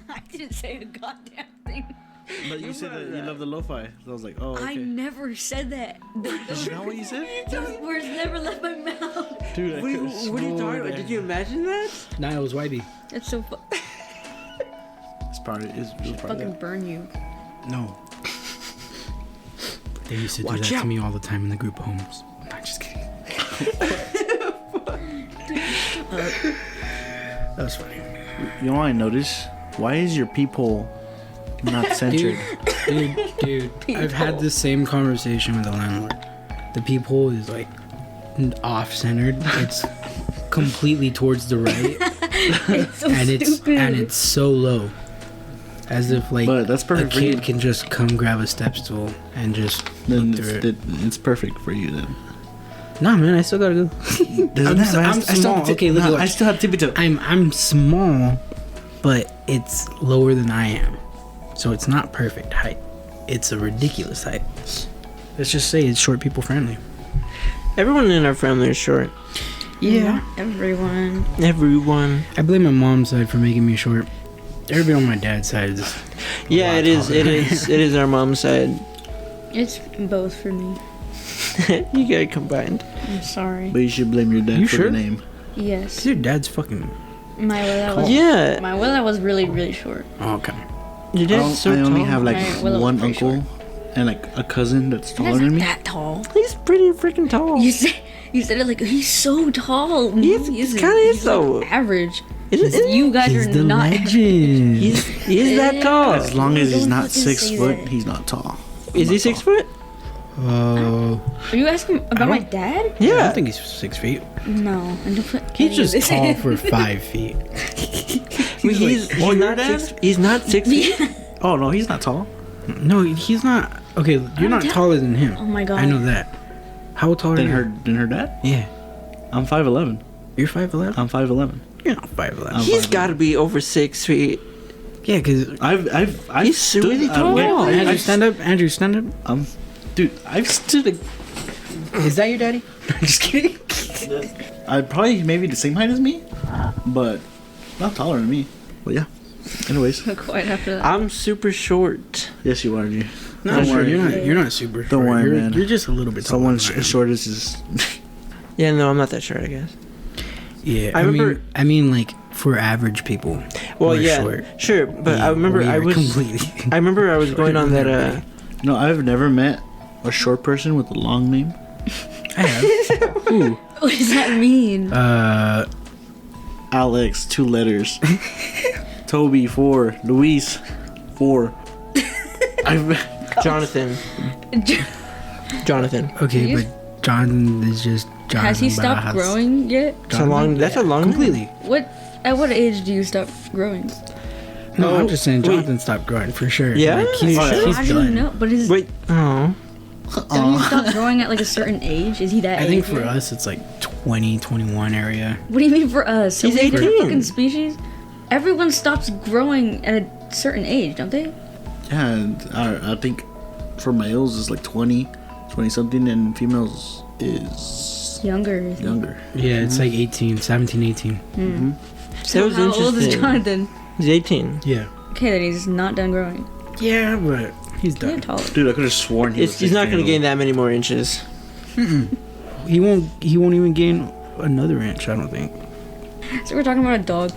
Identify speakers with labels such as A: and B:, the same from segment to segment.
A: I didn't say a goddamn thing.
B: But you said that you love the lo-fi. So I was like, oh, okay.
A: I never said that.
B: Is that what you said?
A: Those words never left my mouth.
B: Dude,
C: What are you talking about? Did you imagine that?
D: Nah, it was YB.
A: That's so
B: It's probably
A: fucking
B: that.
A: burn you.
D: No. They used to do
C: Watch
D: that
C: out.
D: to me all the time in the group homes. I'm not just kidding. That was funny.
B: You know what I noticed? Why is your peephole not centered?
D: Dude, I've had the same conversation with the landlord. The peephole is like off-centered. It's completely towards the right,
A: It's so
D: and
A: stupid.
D: it's so low, as if like
B: But that's
D: a
B: perfect for you.
D: kid can just come grab a step stool and just
B: Then
D: look through it.
B: it's perfect for you then.
D: Nah, man, I still gotta go. I'm small. Okay, look,
B: I still have tippy toe.
D: I'm small, but it's lower than I am, so it's not perfect height. It's a ridiculous height. Let's just say it's short people friendly.
C: Everyone in our family is short.
D: Yeah,
A: Everyone.
C: Everyone.
D: I blame my mom's side for making me short. Everybody on my dad's side is.
C: Yeah, it is. It is. It is our mom's side.
A: It's both for me.
C: You got it combined.
A: I'm sorry.
B: But you should blame your dad
D: You
B: for
D: sure?
B: the name.
A: Yes.
D: Your dad's fucking.
A: My Willa was,
C: Yeah.
A: my Willa was really, really short.
D: Oh, okay.
C: Your dad's so
B: I only
C: tall.
B: have like
A: Alright, well,
B: one
A: pretty
B: uncle and like a cousin that's
A: He's
B: taller
A: not
B: than me.
A: that tall.
C: He's pretty freaking tall.
A: You said it like he's so
C: He
A: tall. No,
C: is-
A: he isn't.
C: kinda is
A: He's,
C: though.
A: like, average.
C: Isn't
A: You guys
D: He's
A: are
D: the
A: not.
D: legend.
C: He's that tall.
B: As long as he's
A: Don't
B: not
A: fucking
B: 6
A: say
B: foot,
A: that.
B: he's not tall.
C: Is he 6 foot?
D: Oh,
A: Are you asking about my dad?
D: I
C: Yeah.
D: don't think he's 6 feet.
A: No, I don't put.
D: He's just tall for 5 feet.
C: He's not 6 feet.
B: Oh no, he's not tall.
D: No, he's not. Okay, you're not taller than him.
A: Oh my god.
D: I know that. How tall are
B: Than
D: you?
B: her dad?
D: Yeah.
B: I'm 5'11".
D: You're 5'11"?
B: I'm 5'11".
D: You're not 5'11".
C: He's got to be over 6 feet.
D: Yeah, because...
B: I've
C: He's
B: stood
C: really tall.
D: Andrew, stand up. Andrew, stand up.
B: Dude, I've stood.
D: Is that your daddy? I'm just kidding.
B: I probably maybe the same height as me, but not taller than me. But yeah. Anyways,
A: Quite after that.
C: I'm super short.
B: yes, you are. G.
D: No,
B: Don't
D: sure,
B: worry.
D: you're not super short.
B: Don't worry, man.
D: You're just a little bit taller
B: Someone
D: than I am.
B: as short as is.
C: Yeah, no, I'm not that short, I guess.
D: Yeah,
C: I remember-
D: I mean, like, for average people.
C: Well,
D: we're
C: yeah,
D: short.
C: sure, but I remember
D: We
C: I
D: are
C: was
D: completely...
C: I remember I was going on that
B: No, I've never met a short person with a long name.
D: I have. Ooh.
A: What does that mean?
B: Alex, 2 letters. Toby, 4. Luis, 4.
C: Jonathan. Jonathan.
D: Okay,
A: He's-
D: but Jonathan is just Jonathan
A: Has he stopped
D: Barajas.
A: growing yet?
C: That's a long
D: Completely.
A: What? At what age do you stop growing?
D: No,
C: Oh,
D: I'm just saying
C: wait.
D: Jonathan stopped growing for sure.
C: Yeah?
D: Like, he's,
C: Are you
D: he's
A: How do you
D: done.
A: know? But is
C: Wait. Oh.
A: don't you stop growing at like a certain age? Is he that?
D: I think
A: age
D: for
A: yet?
D: us, it's like 20, 21 area.
A: What do you mean for us?
C: He's
A: Are we a different
C: 18.
A: fucking species? Everyone stops growing at a certain age, don't they?
B: Yeah, and I think for males it's like 20 something, and females is
A: Younger. I think.
B: younger.
D: Yeah, it's like 18, 17, 18.
C: That was
A: How old is
C: interesting.
A: Jonathan?
C: He's 18.
D: Yeah.
A: Okay, then he's not done growing.
D: Yeah, but he's
A: You're
D: done.
A: taller.
B: Dude, I could have sworn
C: He's not going to gain that many more inches.
D: He won't even gain another inch, I don't think.
A: So we're talking about a dog.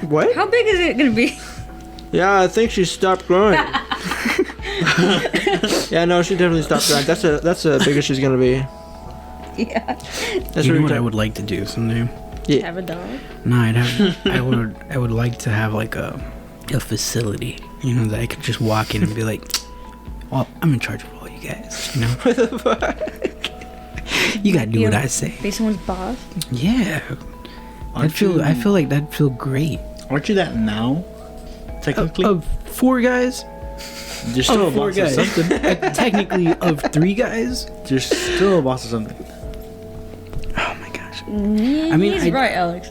C: What?
A: How big is it gonna be?
C: Yeah, I think she stopped growing. Yeah, no, she definitely stopped growing. That's the biggest she's going to be.
A: Yeah.
C: That's
D: You know
C: really
D: what I
C: tough.
D: would like to do someday?
C: Yeah.
A: Have a dog.
D: No, I would like to have like a facility, you know, that I could just walk in and be like, "Well, I'm in charge of all you guys," you know.
C: What the fuck?
D: You gotta do
A: Yeah.
D: what I say.
A: Be someone's boss.
D: Yeah. I
B: Aren't
D: feel
B: you-
D: like that'd feel great.
B: Aren't you that now? Technically,
D: Of 4 guys,
B: you're still a
D: of 4
B: boss of
D: guys.
B: something.
D: Technically, of 3 guys.
B: You're still a boss of something.
D: Oh my gosh.
A: I
D: mean,
A: he's
D: I-
A: right, Alex.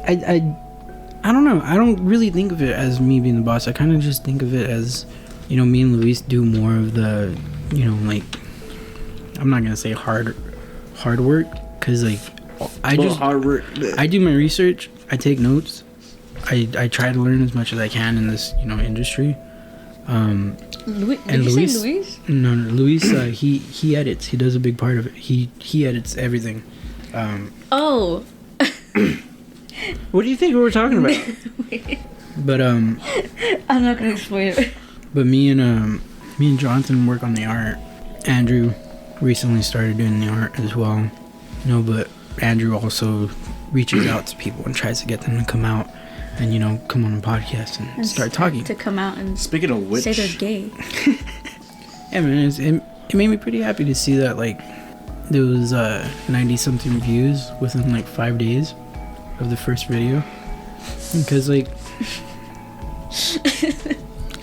D: I don't know. I don't really think of it as me being the boss. I kind of just think of it as, you know, me and Luis do more of the, you know, like, I'm not gonna say hard work, cause like I
B: Well,
D: just
B: hard work.
D: I do my research. I take notes, I try to learn as much as I can in this, industry.
A: Did
D: And
A: you
D: Luis?
A: say Luis?
D: No, Luis, he edits. He does a big part of it. He edits everything.
A: Oh.
C: What do you think we were talking about?
D: But
A: I'm not gonna explain it.
D: But me and Jonathan work on the art. Andrew recently started doing the art as well. But Andrew also reaches out to people and tries to get them to come out and come on a podcast and start talking.
A: To come out and
B: Speaking of which,
A: say they're gay.
D: Yeah, man, it made me pretty happy to see that there was 90 something views within 5 days of the first video, because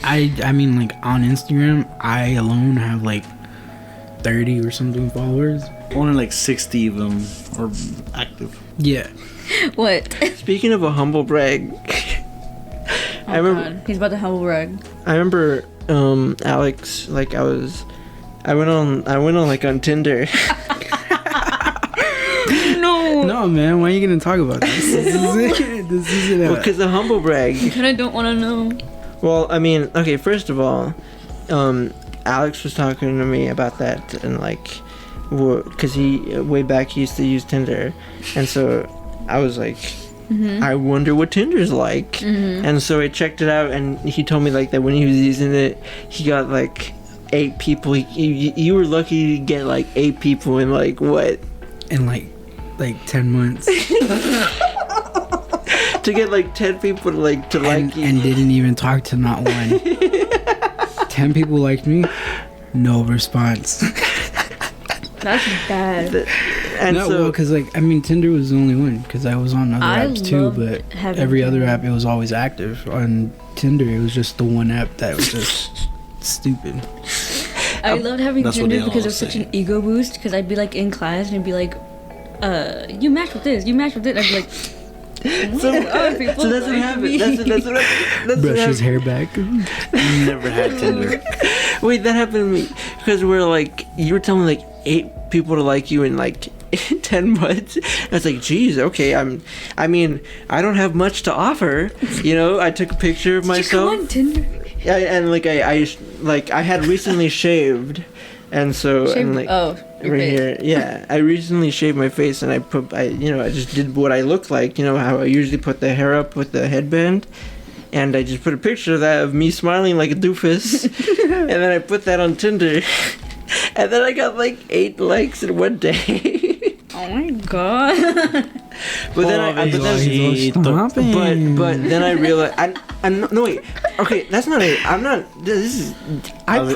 D: I mean on Instagram I alone have 30 or something followers.
B: only 60 of them are active.
D: Yeah.
A: What?
C: Speaking of a humble brag,
A: Oh,
C: I remember.
A: God. He's about to humble brag.
C: I remember Alex. I went on on Tinder.
A: No.
D: No, man, why are you gonna talk about this? This isn't
C: Well, because the humble brag.
A: I kind of don't want to know.
C: Well, I mean, okay. First of all, Alex was talking to me about that, and because way back he used to use Tinder, and so I was like, I wonder what Tinder's like, and so I checked it out, and he told me that when he was using it, he got 8 people. You were lucky to get 8 people in what?
D: in 10 months.
C: To get 10 people to like you.
D: And didn't even talk to not one. 10 people liked me, no response.
A: That's bad.
C: And
D: No,
C: so,
D: because Tinder was the only one, because I was on other
A: I
D: apps too,
A: loved
D: but
A: having
D: every other
A: Tinder.
D: app it was always active. On Tinder it was just the one app that was just stupid.
A: I loved having
B: That's what
A: Tinder
B: they
A: because it
B: all
A: was such
B: say.
A: an ego boost. Because I'd be in class and it'd be you match with this, you match with it. I'd be other people
C: so that's what
A: like
C: happened.
A: me.
C: That's what
D: Brush his
C: happened.
D: hair back.
B: Never had Tinder.
C: Wait, that happened to me because you were telling me 8 people to like you in 10 months. I was geez, okay. I mean, I don't have much to offer. I took a picture of
A: Did you come
C: myself.
A: on Tinder?
C: I had recently shaved, and so
A: Shaved-
C: and
A: oh, your
C: right
A: face.
C: here, yeah. I recently shaved my face, and I just did what I look like. How I usually put the hair up with the headband, and I just put a picture of that of me smiling like a doofus, and then I put that on Tinder, and then I got 8 likes in one day.
A: Oh my god.
C: But then but then I realized no wait, okay, that's not it. I'm not. This is
B: Alex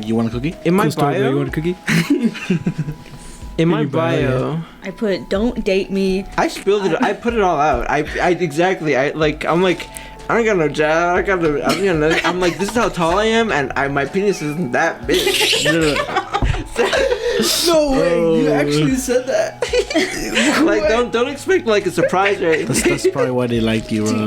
B: you want a cookie?
C: in my
D: Cool story, bro. You
C: bio.
D: want a cookie?
C: In my
D: your bio,
C: bio,
A: I put don't date me.
C: I spilled it. I put it all out. I exactly. I'm I don't got no job. I'm this is how tall I am, and my penis isn't that big.
D: No
B: way, you actually
C: said that. don't expect a surprise or anything.
B: That's probably why they like you, bro.
A: Dude,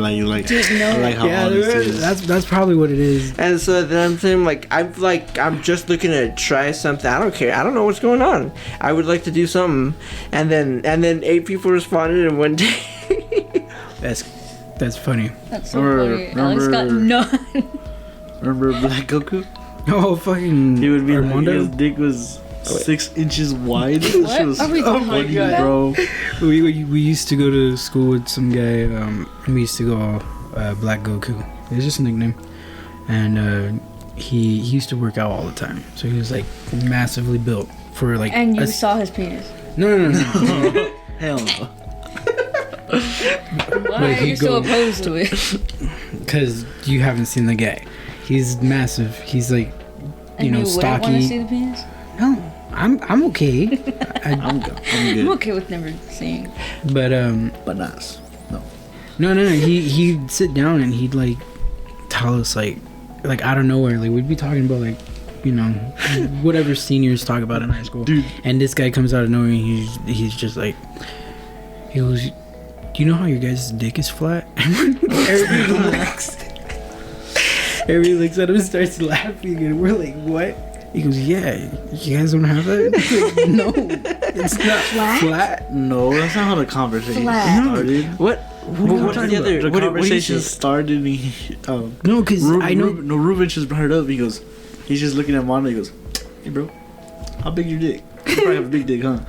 A: no.
B: I like how
D: Yeah,
B: honest it is.
D: that's probably what it is.
C: And so then I'm saying I'm just looking to try something. I don't care. I don't know what's going on. I would like to do something. And then 8 people responded in one day.
D: That's funny.
A: That's so
B: Remember-
A: funny. Alex got none.
B: Remember Black Goku?
D: Oh, fucking
B: He would be
D: Armando.
B: his dick was 6 inches wide. That
A: What
B: shit was
A: are we
B: so
A: talking
B: funny,
A: about?
B: bro.
D: We used to go to school with some guy. We used to go Black Goku. It was just a nickname, and he used to work out all the time. So he was massively built for
A: And you saw his penis.
D: No.
B: Hell no.
A: Why
D: Wait,
A: are
D: he
A: you so
D: go-
A: opposed to it?
D: Because you haven't seen the guy. He's massive. He's
A: And you wouldn't want to see
D: stocky.
A: the penis?
D: No, I'm okay.
B: I'm good. I'm
A: I'm
B: good.
A: okay with never seeing.
D: But
B: But nice. No.
D: no. He'd sit down and he'd tell us out of nowhere. We'd be talking about whatever seniors talk about in high school.
B: Dude.
D: And this guy comes out of nowhere and he's just he goes, do you know how your guys' dick is flat? Everybody looks at him and starts laughing, and we're like, what? He goes, yeah, you guys don't have that? No, it's not flat.
B: No, that's not how the conversation
A: Flat.
B: started.
C: What What's the other?
B: The
C: What did he
B: conversation
C: say?
B: started and he,
D: No, because I know.
B: Ruben just brought it up. He goes, he's just looking at Mondo. He goes, hey, bro, how big your dick? You probably have a big dick, huh?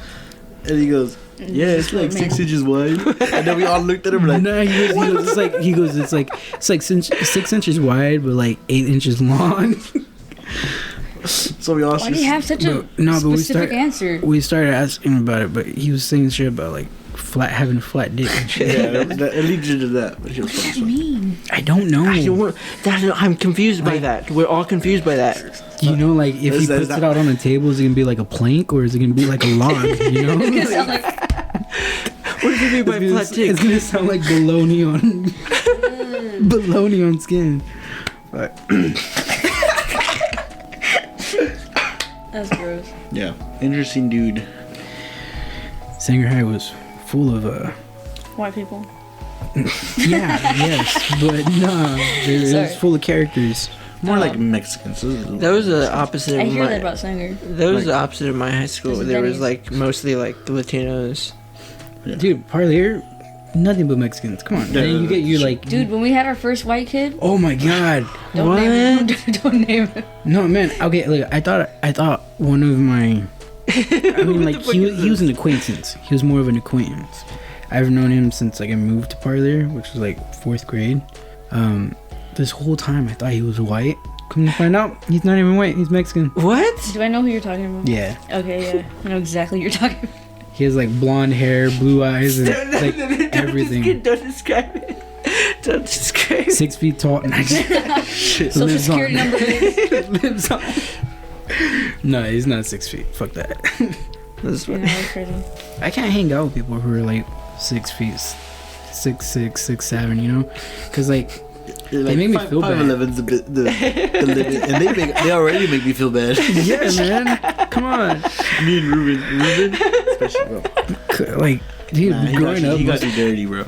B: And he goes, yeah, it's like 6 inches wide. And then we all looked at him like,
D: No, he goes, it's like 6 inches wide, but like 8 inches long.
B: so we all
A: Why do you have such a specific answer?
D: We started asking about it, but he was saying shit about like having a flat dick and shit.
B: yeah, it leads you to that. But he was
A: What does that
B: funny.
A: mean?
D: I don't know.
C: I'm confused by that. We're all confused by that.
D: You know, like if he
B: Is
D: puts
B: that-
D: it out on the table, is it gonna be like a plank or is it gonna be like a log? You know,
A: It's gonna sound like
C: What do you mean by flat dick?
D: it's gonna sound like bologna on bologna on skin. But
A: that's gross.
B: Yeah, interesting dude.
D: Sanger High was full of
A: White people.
D: yes, but nah, it was
A: Sorry.
D: full of characters.
B: More like Mexicans.
C: That was the opposite
A: I
C: of
A: hear
C: my.
A: that about Sanger.
C: That was the opposite of my high school.
A: This is
C: There was
A: Denny's.
C: like mostly like Latinos.
B: Yeah.
D: Dude, Parlier, nothing but Mexicans. Come on,
B: Yeah,
D: man, you get your like.
A: Dude, when we had our first white kid,
D: Oh my god.
A: don't name him. Don't name him.
D: No, man. Okay, look, I thought one of my. I mean, like he was an acquaintance. He was more of an acquaintance. I've known him since like I moved to Parlier, which was like 4th grade. This whole time I thought he was white. Come to find out, he's not even white. He's Mexican.
C: What?
A: Do I know who you're talking about?
D: Yeah,
A: Okay, yeah. I know exactly who you're talking about.
D: he has like blonde hair, blue eyes, and like everything.
C: Don't describe it. Don't describe it.
D: 6 feet tall.
A: Social
D: Lives on.
A: security number is.
D: Lives on. No, he's not 6 feet. Fuck that.
C: This
A: Yeah,
C: one.
A: that's crazy.
D: I can't hang out with people who are like 6 feet, 6'6", 6'7", you know, because like they make me feel bad.
B: 5'11's the limit, and they already make me feel bad.
D: Yeah, man, come on.
B: Me and Ruben, especially, bro.
D: Like, dude,
B: Nah,
D: growing up,
B: he got you dirty, bro.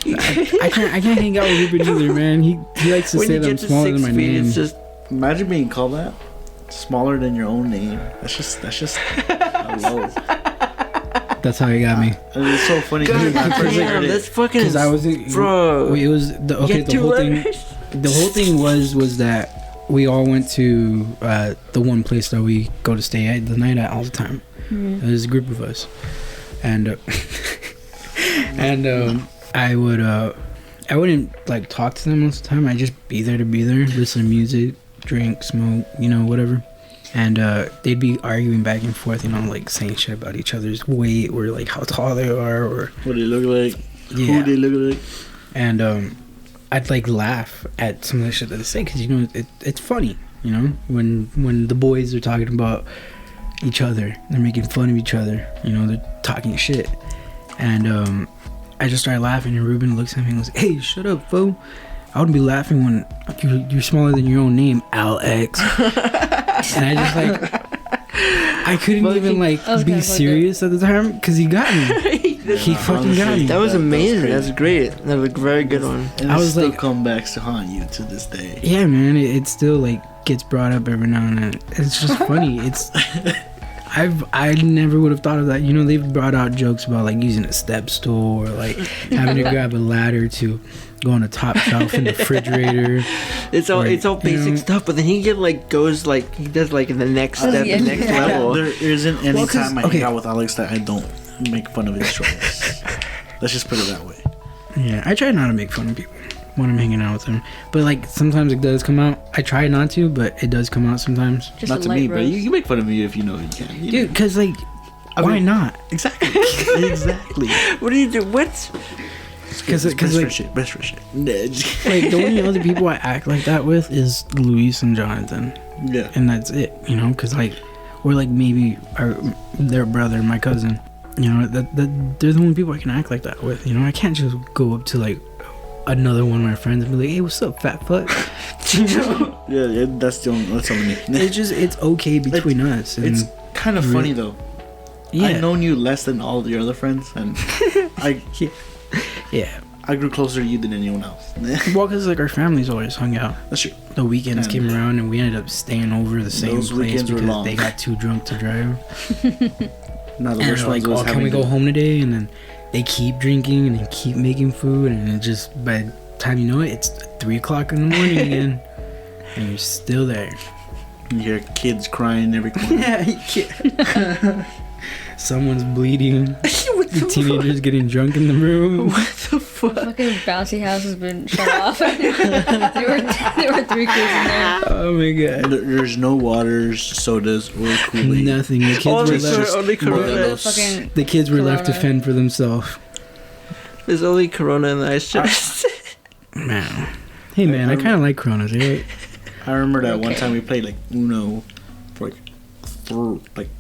D: I can't hang out with Ruben either, man. He likes to
C: When
D: say
C: you
D: that I'm
C: get to
D: smaller
C: 6
D: than my
C: feet,
D: name.
C: it's just
B: Imagine being called that, smaller than your own name. That's just low.
D: That's how he got me.
B: And it's so funny because
C: God
B: I first
C: damn,
B: heard
C: that's
B: it.
C: fucking.
D: Because I was,
C: bro.
D: Wait, it was the okay.
C: Get
D: The
C: two
D: whole thing.
C: letters.
D: The whole thing was that we all went to the one place that we go to stay at the night at all the time.
A: Mm-hmm.
D: It was a group of us, and I wouldn't like talk to them most of the time. I'd just be there to be there, listen to music, drink, smoke, you know, whatever. And they'd be arguing back and forth, you know, like saying shit about each other's weight or like how tall they are or
B: What they look like,
D: yeah.
B: who they look like.
D: And I'd like laugh at some of the shit that they say because, you know, it's funny, you know, when the boys are talking about each other, they're making fun of each other, you know, they're talking shit. And I just started laughing, and Ruben looks at me and goes, "Hey, shut up, fool. I wouldn't be laughing when you're smaller than your own name, Alex." And I just like, I couldn't even like
A: I was
D: be
A: kinda fucked
D: serious at the time because he got me. He fucking got me.
C: That was
B: That was
C: amazing.
B: crazy.
C: That's great. That was a very good one.
B: And
D: I
B: it
D: was
B: still
D: like-
B: come back to haunt you to this day.
D: Yeah, man, it still like gets brought up every now and then. It's just funny. It's I never would have thought of that. You know, they've brought out jokes about like using a step stool or like having to grab a ladder to go on the top shelf in the refrigerator.
C: It's all
D: Right, you
C: basic
D: know.
C: stuff, but then he does like the next step, the
A: yeah.
C: next
A: Yeah.
C: level.
B: There isn't any
D: Well, 'cause-
B: time I
D: okay.
B: hang out with Alex that I don't make fun of his choice. Let's just put it that way.
D: Yeah, I try not to make fun of people when I'm hanging out with them, but like sometimes it does come out. I try not to, but it does come out sometimes.
A: Just
B: Not
A: a
B: to
A: light
B: me, but
A: roast.
B: you make fun of me if you know you can. You
D: Dude,
B: know.
D: cause like,
B: I
D: why
B: mean-
D: not?
B: Exactly. Exactly.
C: What do you do? What?
D: Cause
B: best
D: like,
B: friendship. Best friendship. Nah, just-
D: like the only other people I act like that with is Luis and Jonathan.
B: yeah.
D: And that's it, you know, because like, or like maybe their brother, my cousin, you know, that they're the only people I can act like that with, you know. I can't just go up to like another one of my friends and be like, "Hey, what's up, fat fuck?" You know,
B: Yeah, that's only me.
D: it's okay between us. And
B: It's kind of funny though.
D: yeah,
B: I've known you less than all your other friends, and
D: yeah.
B: I grew closer to you than anyone else.
D: Well, because like our families always hung out.
B: That's true.
D: The weekends
B: And
D: came around and we ended up staying over the same
B: those
D: place
B: weekends were
D: because
B: long.
D: they got too drunk to drive.
B: Now the
D: And
B: worst
D: they're like,
B: ones was
D: "Oh, can we
B: having
D: go
B: to-
D: home today?" And then they keep drinking and they keep making food, and it just by the time you know it, it's 3 o'clock in the morning again, and you're still there.
B: You hear kids crying every corner.
C: Yeah, you can't.
D: Someone's bleeding. The teenagers getting drunk in the room.
C: What the fuck?
A: Fucking bouncy house has been shut off. there were 3 kids in there.
D: Oh my god.
B: There's no waters, sodas, or Kool-Aid.
D: Nothing. The kids
C: Only,
D: were left.
C: only Corona.
A: Fucking
D: The kids were left to
A: Corona.
D: fend for themselves.
C: There's only Corona in the ice chest.
D: Man. Hey man, I kind of like Coronas. Right?
B: I remember that one
A: Okay.
B: time we played like Uno for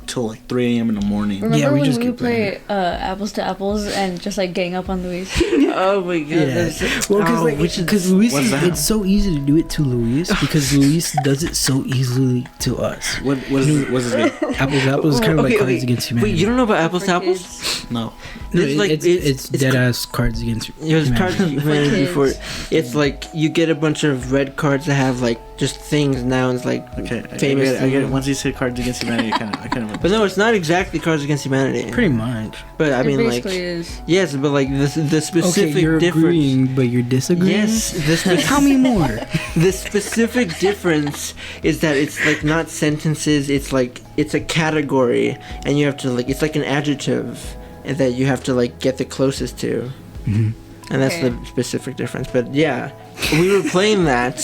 B: till like 3 a.m. in the morning.
A: Remember
D: Yeah, we
A: when
D: just
A: we would
D: kept playing.
A: play apples to apples and just like gang up on Luis?
C: Oh my god.
D: Yeah. Well, because Luis,
B: What's that?
D: it's so easy to do it to Luis because Luis does it so easily to us.
B: What's his name?
D: Apples is kind of like Cards Against Humanity.
C: Wait, you don't know about apples to
A: For
C: apples?
A: kids.
B: No.
D: No,
C: It's like-
D: it's dead ass Cards Against
C: It was Cards
D: Humanity.
C: Against Humanity
A: kids.
C: before. It's like you get a bunch of red cards that have like just things, nouns, like
B: Okay.
C: famous.
B: I get it.
C: things.
B: Once he said Cards Against Humanity, I kind of.
C: But no, it's not exactly Cards Against Humanity.
D: Pretty much.
C: But I
A: It
C: mean, like,
A: basically is.
C: yes, but like the specific
D: Okay, you're
C: difference.
D: agreeing, but you're disagreeing.
C: Yes, the
D: Tell me more.
C: the specific difference is that it's like not sentences. It's like it's a category, and you have to like it's like an adjective that you have to like get the closest to,
D: Mhm.
C: and that's
A: Okay.
C: the specific difference. But yeah, we were playing that.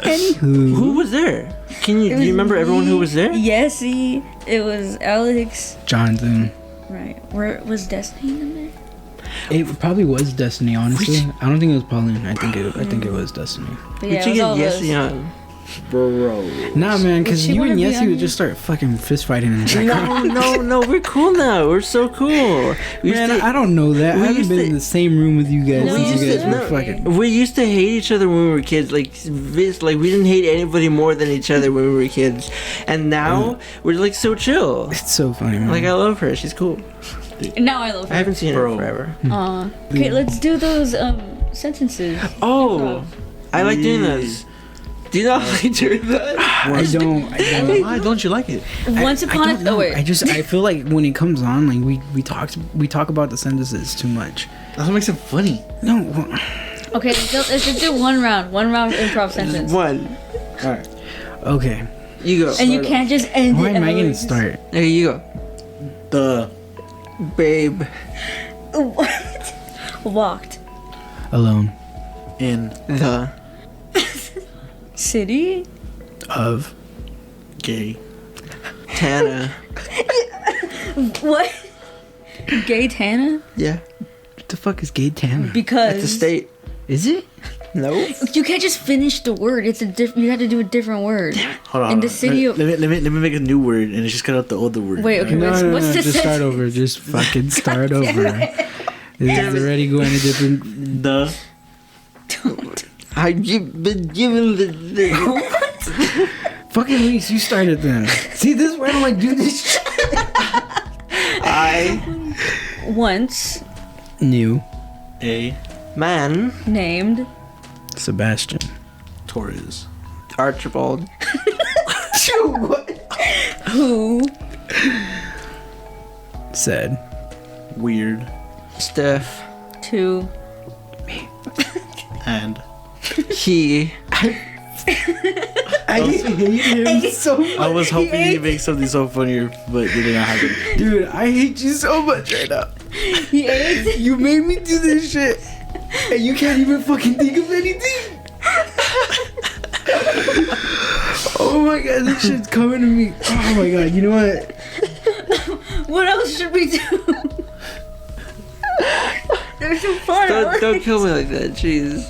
D: Anywho,
C: Who was there? Do you remember everyone who was there?
A: Yes, it was Alex.
D: Jonathan.
A: Right. Where was Destiny in there?
D: It probably was Destiny. Honestly, I don't think it was Pauline. I think it was Destiny.
A: But
C: We
A: yeah,
C: should
A: it was all
C: get
A: of us.
C: Yesy on.
B: Bro.
D: Nah, man, because
A: she
D: you and
A: wanna be
D: Yessie
A: on
D: would just start fucking fist fighting in the background.
C: No, we're cool now. We're so cool. We used
D: Man,
C: to-
D: I don't know that. I
C: we
D: haven't
C: used
D: been
C: to-
D: in the same room with you guys
A: No,
D: since
C: we
D: you
C: used
D: guys
C: to-
D: were
A: no.
D: fucking.
C: We used to hate each other when we were kids. Like we didn't hate anybody more than each other when we were kids. And now we're like so chill.
D: It's so funny, man.
C: Like I love her. She's cool.
A: Now I love
C: I
A: her.
C: haven't seen
B: Bro.
C: her forever.
A: Okay, let's do those sentences.
C: Oh, I like doing
B: Yeah.
C: those. Do you not like doing that?
D: I don't.
B: Why don't you like it?
A: Once upon
D: I
A: a
D: don't know.
A: wait.
D: I feel like when it comes on, like we talk about the sentences too much.
B: That's what makes it funny.
D: No.
A: Okay, let's just do one round improv sentence.
C: One.
B: All right.
D: Okay.
C: You go.
A: And you can't just end
D: Why
A: it.
D: am I
A: and
D: gonna
A: we're just-
D: start?
C: Okay, you go.
B: The
C: Babe.
A: What? Walked.
D: Alone.
B: in
C: The.
A: City?
D: Of.
B: gay.
C: Tana.
A: What? Gay Tana?
C: Yeah.
D: What the fuck is gay Tana?
A: Because
C: That's a state.
D: Is it?
C: No.
A: you can't just finish the word. It's you have to do a different word.
B: Hold on.
A: In the city
B: let me make a new word and just cut out the older word.
A: Wait, okay, what's the
D: Just start
A: sentence?
D: over. Just fucking start over. This is already going a different.
B: The
C: I've been given the
D: Fucking Reese, you started then. See, this is why I don't like do this shit.
C: I
A: Once
D: New.
B: a
C: man
A: named
D: Sebastian.
B: Torres.
C: Archibald.
A: who
D: Said.
B: Weird
C: Steph.
A: to
B: and
C: He.
D: I hate him so much.
B: I was hoping you'd make something so funnier, but it did not happen.
D: Dude, I hate you so much right now.
A: he ate.
D: You made me do this shit. And you can't even fucking think of anything. Oh my god, this shit's coming to me. Oh my god, you know what?
A: What else should we do? There's some fun.
C: Don't kill me like that. Jeez.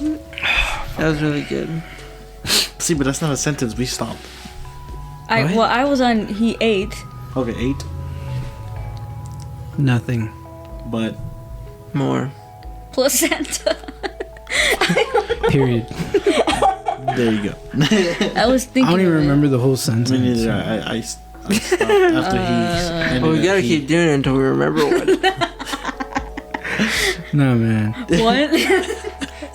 C: That was really good.
B: See, but that's not a sentence. We stopped.
A: I was on he ate.
B: Okay, 8,
D: Nothing.
B: but
C: More.
A: Placenta.
D: Period.
B: there you go.
A: I was thinking.
D: I don't even
A: of it.
D: remember the whole sentence.
B: Me neither. I stopped after he's.
C: Well, we gotta keep doing it until we remember what.
D: No, man.
A: What?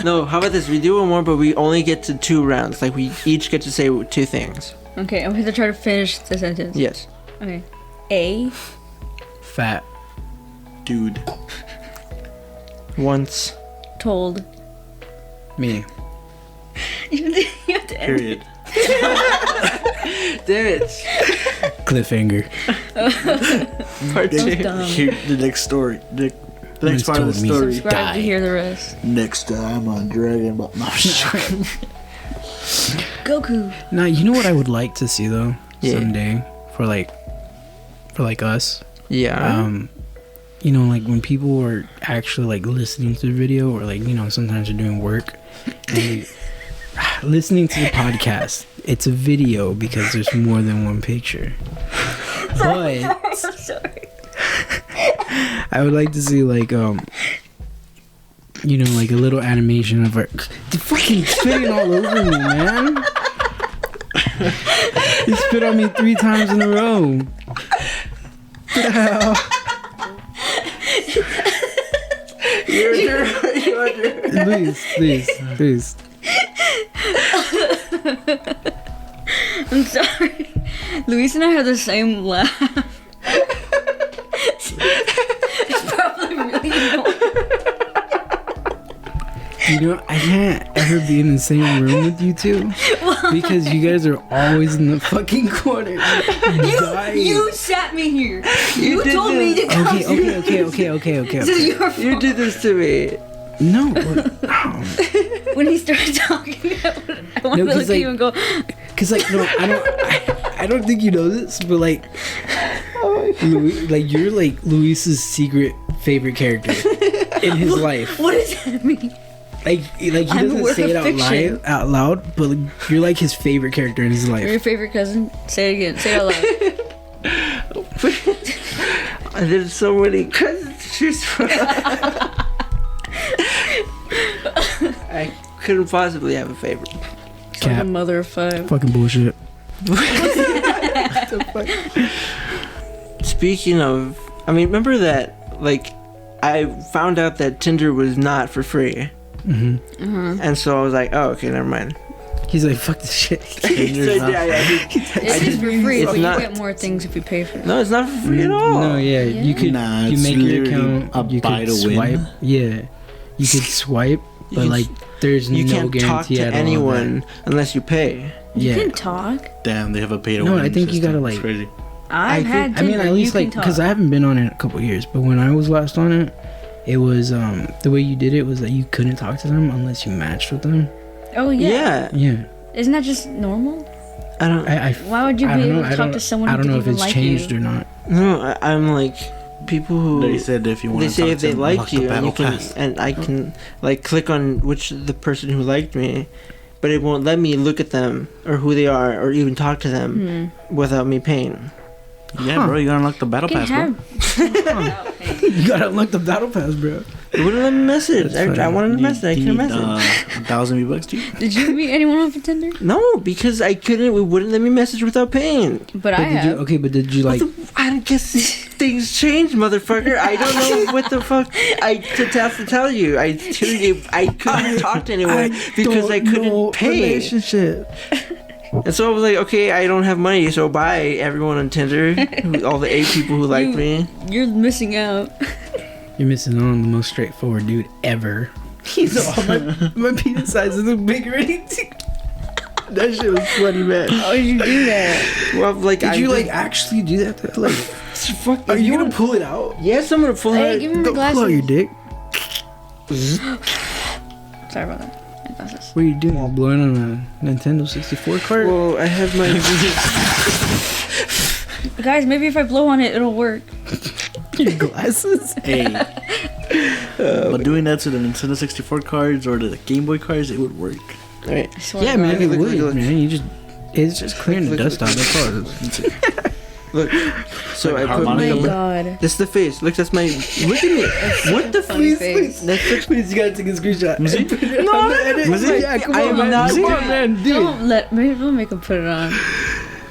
C: No, how about this? We do one more, but we only get to 2 rounds. Like, we each get to say 2 things.
A: Okay, I'm gonna try to finish the sentence.
C: Yes.
A: Okay. A
D: Fat.
B: dude?
C: Once.
A: Told.
D: Me.
A: You have to end
B: Period.
C: Damn it.
D: Cliffhanger.
C: Part
A: That was
C: 2.
A: dumb.
B: Here, the next story. The next part of the
D: told me.
B: story.
A: Subscribe
D: Die.
A: to hear the rest.
B: Next time on Dragon Ball. No, I'm just joking.
A: Goku.
D: Now, you know what I would like to see though
C: Yeah.
D: someday for like us.
C: Yeah.
D: You know, like when people are actually like listening to the video, or like, you know, sometimes they're doing work and listening to the podcast. It's a video because there's more than one picture. But
A: Sorry.
D: I would like to see like you know, like a little animation of her. The fucking spitting all over me, man. He spit on me 3 times in a row. What the hell? Please.
A: I'm sorry. Luis and I have the same laugh. It's probably really annoying.
D: You know, I can't ever be in the same room with you two because you guys are always in the fucking corner.
A: You sat me here. You told me to come.
D: Okay.
A: This is your fault.
C: You did this to me.
D: No.
A: When he started talking, I wanted to
D: 'cause,
A: look at you and go,
D: Cause like no, I don't think you know this, but like, like you're like Luis's secret favorite character in his life.
A: what does that mean?
D: Like he
A: I'm a
D: doesn't
A: work
D: say it
A: of fiction.
D: out loud, but like, you're like his favorite character in his
A: You're your
D: life.
A: favorite cousin? Say it again. Say it out loud.
C: There's so many cousins to choose from. I couldn't possibly have a favorite.
A: Like a
D: Cap.
A: mother of 5.
D: Fucking bullshit.
C: Speaking of, I mean, remember that, like, I found out that Tinder was not for free. And so I was like, oh, okay, never mind.
D: He's like, fuck this shit.
B: Tinder's not
A: It's just for free,
C: It's
A: but
C: not-
A: you get more things if you pay for it.
C: No, it's not for free at all.
D: No, yeah,
A: Yeah.
D: you could.
B: Nah,
D: you
B: it's
D: make your
B: literally
D: account.
B: a
D: You
B: buy
D: could
B: to win.
D: swipe. Yeah, you could swipe,
C: You
D: but
C: can-
D: like, there's
C: You
D: no
C: can't talk
D: guarantee
C: to
D: at all.
C: anyone unless you pay.
A: You
D: Yeah.
A: can talk.
B: Damn, they have a pay to
D: No,
B: win.
D: I think you
B: system.
D: gotta,
B: It's
D: like-
B: crazy.
A: I've
C: think-
A: had
D: I mean,
A: Tinder.
D: at least
A: you
D: like,
A: can
D: because
A: talk.
D: I haven't been on it in a couple years, but when I was last on it, it was the way you did it was that you couldn't talk to them unless you matched with them.
A: Oh yeah.
C: Yeah.
D: Yeah,
A: Isn't that just normal?
C: I don't.
A: Why would you
D: I
A: be
D: don't know.
A: able to talk to someone
D: I
A: who
D: don't know
A: could
D: if
A: even
D: it's
A: like
D: changed
A: you?
D: or not.
C: No, I'm like people who.
B: They said if you want
C: They
B: to
C: say
B: talk
C: if
B: to
C: they
B: them,
C: like
B: unlock the
C: you, and
B: battle
C: you can,
B: pass.
C: and I can like click on the person who liked me, but it won't let me look at them or who they are or even talk to them without me paying.
B: Yeah, bro, you gotta unlock the battle
A: You can
B: pass, bro.
A: have.
D: You gotta unlock the battle pass, bro.
C: It wouldn't let me message.
D: That's
C: I
D: fine.
C: wanted to message. I
B: You
C: couldn't
B: need,
C: message.
B: 1,000 V-Bucks, dude.
A: Did you meet anyone off of Tinder?
C: No, because I couldn't. It wouldn't let me message without paying.
A: But I
D: But did you?
A: have.
D: Okay, but did you like?
C: I guess things change, motherfucker. I don't know what the fuck have to tell you. I couldn't talk to anyone because I couldn't pay.
D: Relationship.
C: And so I was like, okay, I don't have money, so bye everyone on Tinder, all the 8 people who liked me.
A: You're missing out.
D: You're missing on the most straightforward dude ever. He's all my penis size is bigger. That shit was funny, man.
A: How did you do that?
C: Well, like,
D: Did you like actually do that? Like,
C: fuck?
D: are you gonna pull it out?
C: Yes, I'm gonna pull
A: Hey,
C: it.
A: give me my
D: Don't pull out your
A: glasses.
D: dick.
A: Sorry about that. My glasses.
D: What are you doing? You're blowing on a Nintendo 64 card?
C: Well, I have my.
A: Guys, maybe if I blow on it, it'll work.
D: Your glasses?
B: Hey. But doing that to the Nintendo 64 cards or the Game Boy cards, it would work.
C: All right.
A: I swear
D: Yeah,
A: to
D: man,
A: God.
D: it
C: Look,
D: would,
C: look, look.
D: man. It's just clearing the
C: Look,
D: dust
C: look.
D: out. That's all it is.
C: Look. So
B: Like
C: I
B: a
C: put
A: Oh my
B: harmonica.
A: god.
C: This is the face. Look, that's my. Look at me. What the
A: Funny
C: fuck?
A: face.
C: That's the
D: Please, you gotta take a screenshot.
B: See?
C: No,
D: Yeah, come
C: I
D: on,
C: am
D: man.
C: not
D: Come
C: doing
D: on, man. Do it.
A: Maybe we'll make him put it on.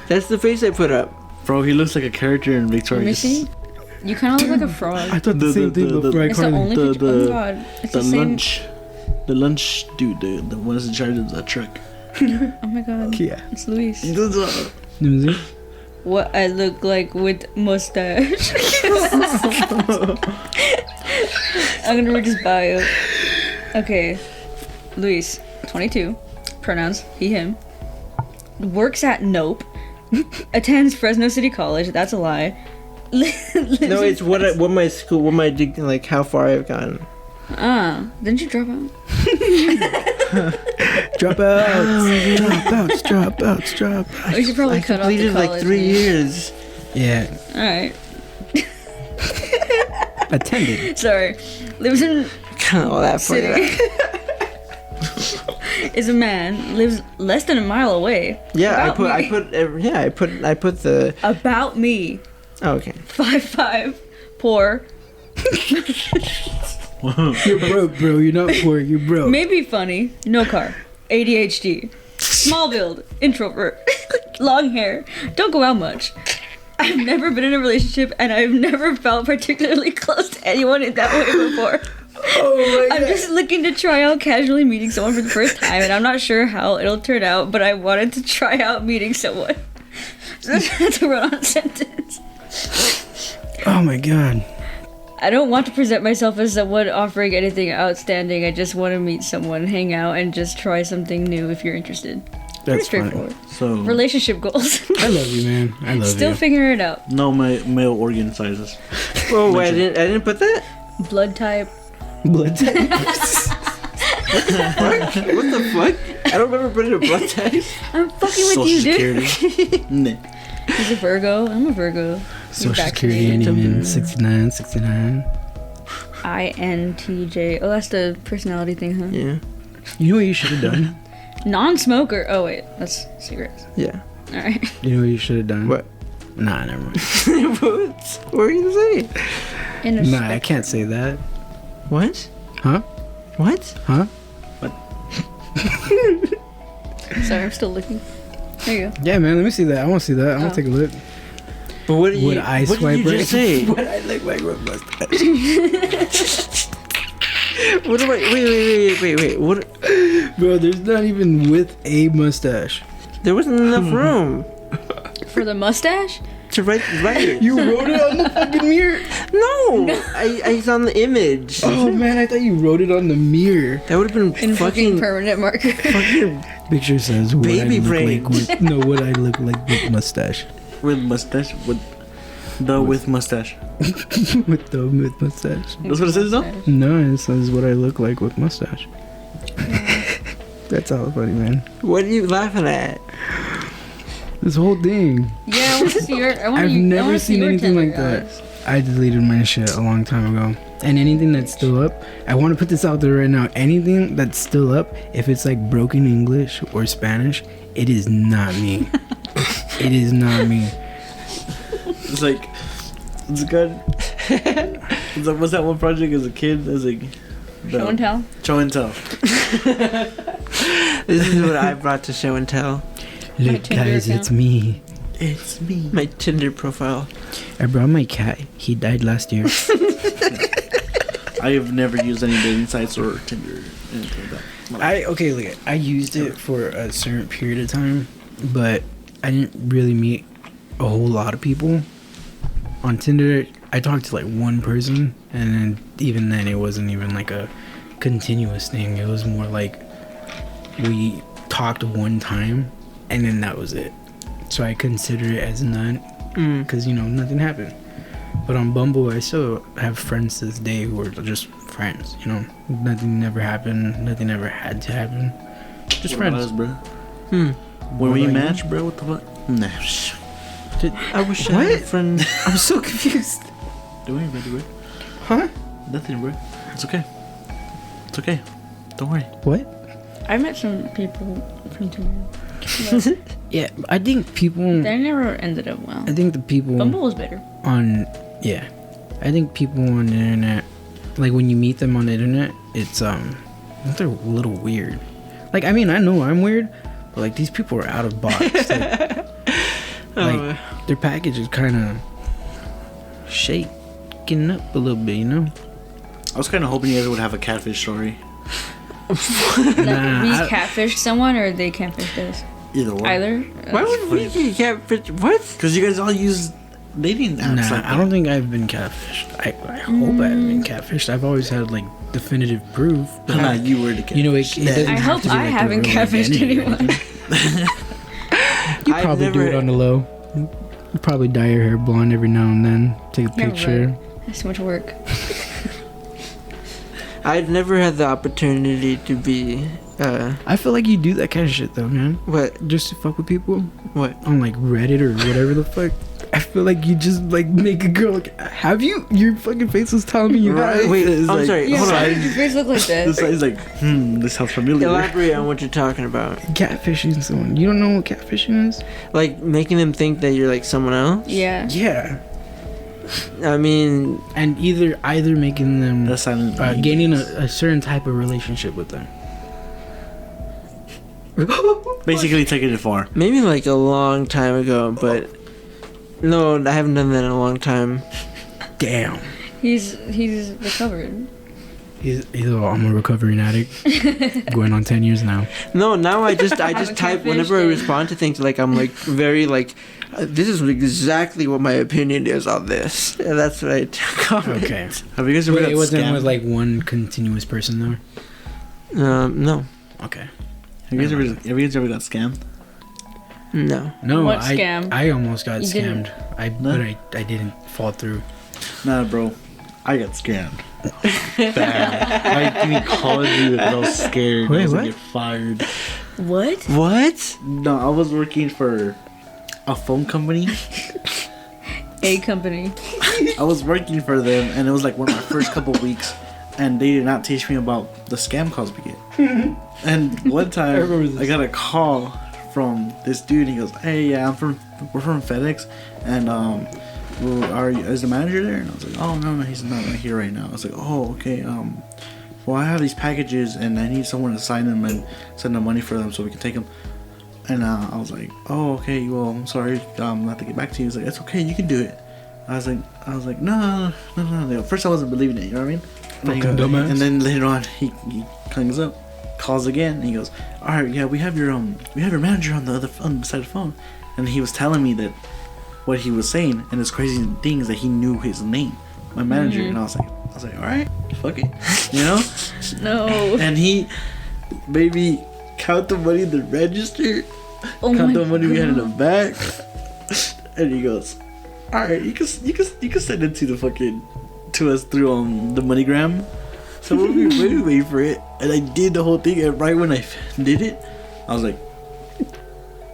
C: That's the face I put up.
B: Bro, he looks like a character in
A: Let me
B: Victoria's.
A: see. You kind of look like a frog.
D: I thought the
B: The-
D: same thing
B: the-
D: before I
A: It's the
D: called
A: only
B: the-
A: picture.
B: the-
A: Oh god. It's
B: The
A: the same.
B: lunch dude, the one that's in charge of the truck.
A: Oh my god.
D: Yeah.
A: It's Luis.
D: Let me see.
A: What I look like with mustache. I'm gonna read his bio. Okay. Luis, 22. Pronouns, he, him. Works at Nope. Attends Fresno City College. That's a lie.
C: No, it's what my school, like how far I've gotten.
A: Didn't you drop out?
D: Dropouts.
A: We should probably cut off the
C: completed
A: college
C: like 3
A: name.
C: years.
D: Yeah,
A: Alright.
D: attended.
A: Sorry. Lives in
C: Oh, that
A: city. Is a man. Lives less than a mile away.
C: Yeah,
A: About me.
C: I put the.
A: About me.
C: Oh, okay.
A: 5'5". Poor.
D: You're broke, bro. You're not poor. You're broke.
A: Maybe funny. No car. ADHD. Small build. Introvert. Long hair. Don't go out much. I've never been in a relationship and I've never felt particularly close to anyone in that way before.
C: Oh my
A: I'm just looking to try out casually meeting someone for the first time and I'm not sure how it'll turn out, but I wanted to try out meeting someone. So that's a run-on sentence.
D: Oh my god.
A: I don't want to present myself as someone offering anything outstanding. I just want to meet someone, hang out, and just try something new if you're interested. Pretty
D: That's funny.
A: straightforward.
B: So
A: Relationship goals.
D: I love you, man. I love
A: Still
D: you.
A: figuring it out.
B: no male organ sizes.
C: Oh, wait, I didn't put that.
A: Blood type.
D: Blood type.
C: What the fuck? I don't remember putting a blood type.
A: I'm fucking with
B: Social
A: you, dude.
B: Security. Nah.
A: He's a Virgo. I'm a Virgo.
D: Social
A: Back
D: Security
A: to me.
D: ending in 69.
A: INTJ. Oh, that's the personality thing, huh?
C: Yeah.
D: You know what you should have done?
A: Non-smoker. Oh wait, that's cigarettes.
C: Yeah.
A: All right.
D: You know what you should have done?
C: What?
D: Nah, never mind.
C: What were you gonna say?
A: In a
D: Nah, I can't say that.
C: What?
D: Huh?
C: What?
D: Huh?
A: Sorry, I'm still looking. There you go.
D: Yeah, man. Let me see that. I want to see that. I want
A: Oh.
D: to take a look.
C: But what did you?
D: Would I
C: what
D: swipe
C: did you
D: right?
C: just say?
D: Would I look like with mustache?
C: What am I? Wait. What?
D: Bro, there's not even with a mustache.
C: There wasn't enough room
A: For the mustache?
C: to write it.
D: You wrote it on the fucking mirror.
C: No, I saw the image.
D: Oh man, I thought you wrote it on the mirror.
C: That would have been
A: In fucking
C: fucking
A: permanent marker.
C: fucking.
D: Picture says what
C: Baby
D: I look
C: brain.
D: like with what I look like with mustache.
B: With mustache. With mustache.
D: with mustache.
B: That's what it says, though?
D: No, it says what I look like with mustache. That's all funny, man.
C: What are you laughing at?
D: This whole thing.
A: Yeah, I want to see your.
D: I've never seen anything like that. I deleted my shit a long time ago. And anything that's still up, I want to put this out there right now. Anything that's still up, if it's like broken English or Spanish, it is not me. It is not me.
B: It's like, it's good. It's like, what's that one project as a kid? As like,
A: Show and tell.
B: Show and tell.
C: This is what I brought to show and tell.
D: Look,
A: Tinder
D: guys,
A: account.
D: it's me.
B: It's me.
C: My Tinder profile.
D: I brought my cat. He died last year.
B: I have never used any dating sites or Tinder. Anything like that.
D: Okay, look, I used it for a certain period of time, but I didn't really meet a whole lot of people. On Tinder, I talked to like one person, and then even then, it wasn't even like a continuous thing. It was more like we talked one time, and then that was it. So I consider it as none, because nothing happened. But on Bumble, I still have friends to this day who are just friends. Nothing never happened. Nothing ever had to happen. Just
B: What about
D: friends.
B: us, bro?
C: Hmm.
B: When we
D: about you?
B: match, bro, what the fuck? Nah,
C: I wish I had a friend.
D: I'm so confused.
B: do we, bro?
D: Huh?
B: Nothing, bro. It's okay. It's okay. Don't worry.
D: What?
A: I met some people from Tinder. But
D: Yeah, I think people.
A: they never ended up well.
D: I think the people
A: Bumble was better.
D: on. Yeah, I think people on the internet, like when you meet them on the internet, it's they're a little weird. Like, I mean, I know I'm weird, but like these people are out of box. Like their package is kind of shaking up a little bit,
B: I was kind of hoping you guys would have a catfish story.
A: Like,
D: Nah,
A: we
D: I-
A: catfish someone or they catfish us?
B: Either one.
A: Either.
C: Why would we get catfish? What?
B: Because you guys all use dating apps
D: Nah,
B: like
D: I don't think I've been catfished. I hope I haven't been catfished. I've always had like definitive proof.
B: that. Nah, you were the kid.
D: You know, it doesn't
A: I
D: have
A: hope
D: to be,
A: I
D: like, the
A: haven't
D: real
A: catfished
D: identity or
A: anyone.
D: anything. You
C: I've
D: probably do
C: never-
D: it on the low. You probably dye your hair blonde every now and then. Take a
A: Yeah,
D: picture.
A: right. That's too much work.
C: I've never had the opportunity to be.
D: I feel like you do that kind of shit though, man.
C: What?
D: Just to fuck with people
C: What?
D: on like Reddit or whatever the fuck. I feel like you just like make a girl. Like, have you? Your fucking face was telling me you
B: Right.
D: have.
C: Wait,
B: It's
C: I'm
B: like-
C: sorry.
A: Yeah,
C: Hold
A: why
C: on.
A: did your face look like
B: This
A: that?
B: guy's like, this sounds familiar.
C: Elaborate on what you're talking about.
D: Catfishing someone. You don't know what catfishing is?
C: Like making them think that you're like someone else.
A: Yeah.
D: Yeah.
C: I mean,
D: And either making them
B: That's silent.
D: gaining a certain type of relationship with them.
B: Basically taking it far.
C: maybe like a long time ago, but no, I haven't done that in a long time.
D: Damn.
A: He's recovered.
D: I'm a recovering addict. Going on 10 years now.
C: No, now I just
A: Haven't
C: type
A: catfished
C: whenever I
A: it.
C: respond to things. Like I'm like very like, this is exactly what my opinion is on this. And that's what I comment.
D: Okay.
B: Have you guys ever
D: But
B: got
D: it wasn't
B: scammed?
D: with like one continuous person though?
C: No,
D: Okay.
B: Have you guys ever got scammed?
C: no.
D: No,
A: What
D: I,
A: scam?
D: I almost got
A: You didn't?
D: scammed.
B: No?
D: But I didn't fall through.
B: Nah, bro. I got scammed. Bad. I even called you because I was scared.
C: Wait,
B: I was
C: what?
B: gonna get fired.
A: What?
C: What?
B: No, I was working for a phone company.
A: A company.
B: I was working for them, and it was like one of my first couple weeks, and they did not teach me about the scam calls we get. And one time,
D: remember this.
B: I got a call from this dude. He goes, "Hey, yeah, we're from FedEx, and well, is the manager there?" And I was like, "Oh no, he's not here right now." I was like, "Oh, okay. Well, I have these packages, and I need someone to sign them and send them money for them so we can take them." And I was like, "Oh, okay. Well, I'm sorry. I have to get back to you." He's like, "It's okay. You can do it." I was like, no. At first, I wasn't believing it. You know what I mean?
D: Fucking dumbass.
B: And then later on, he hangs up, calls again, and he goes, "All right, yeah, we have your manager on the side of the phone," and he was telling me that what he was saying, and it's crazy thing is that he knew his name, my manager, and I was like, all right, fuck it, you know.
A: No.
B: And he, baby, count the money in the register,
A: Oh
B: count
A: my
B: the money we had in the
A: God.
B: back, and he goes, "All right, you can send it to us through the MoneyGram." So we wait for it, and I did the whole thing, and right when I did it, I was like,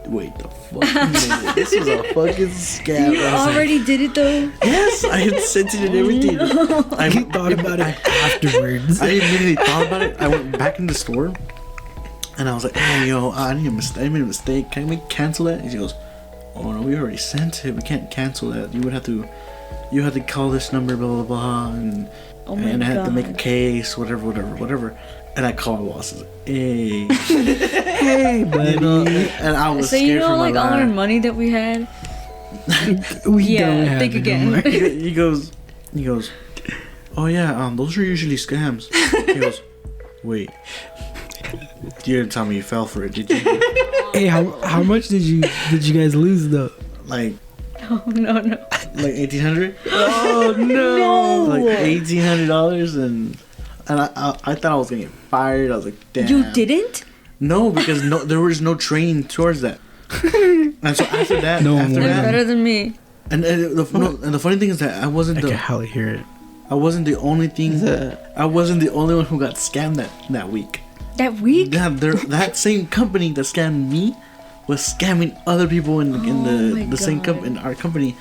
B: "Wait the fuck a minute, this was a fucking scam."
A: You
B: I was like,
A: already did it though?
B: yes, I had sent it and everything. I
D: You thought about it afterwards.
B: I immediately thought about it. I went back in the store, and I was like, "Hey, yo, I made a mistake. Can we cancel that?" And he goes, "Oh no, we already sent it. We can't cancel that. You have to call this number, blah blah blah, and
A: Oh my
B: I had to make a
A: God.
B: case, whatever." And I called my boss. I was like, "Hey,
D: Hey, buddy.
B: you know," and I was
A: So
B: scared
A: you know,
B: for my
A: like all our
B: life.
A: money that we had.
D: We
A: Yeah,
D: don't have
A: think
D: it
A: again.
D: no more.
B: He goes, "Oh yeah, those are usually scams." He goes, "Wait, you didn't tell me you fell for it, did you?"
D: Hey, how much did you guys lose though?
B: Like
A: Oh no.
B: like $1,800,
D: Oh no!
B: like $1,800, and I thought I was gonna get fired. I was like, "Damn."
A: You didn't?
B: No, because there was no training towards that. And so after that,
D: No one
B: after
D: wanted
A: They're
B: that,
A: better than me.
B: and the funny thing is that I wasn't
D: I can
B: the
D: hardly hear it.
B: I wasn't the only thing.
C: The-
B: I wasn't the only one who got scammed that week.
A: That week?
B: Yeah, that same company that scammed me was scamming other people in
A: Oh my
B: the same
A: God.
B: in our company.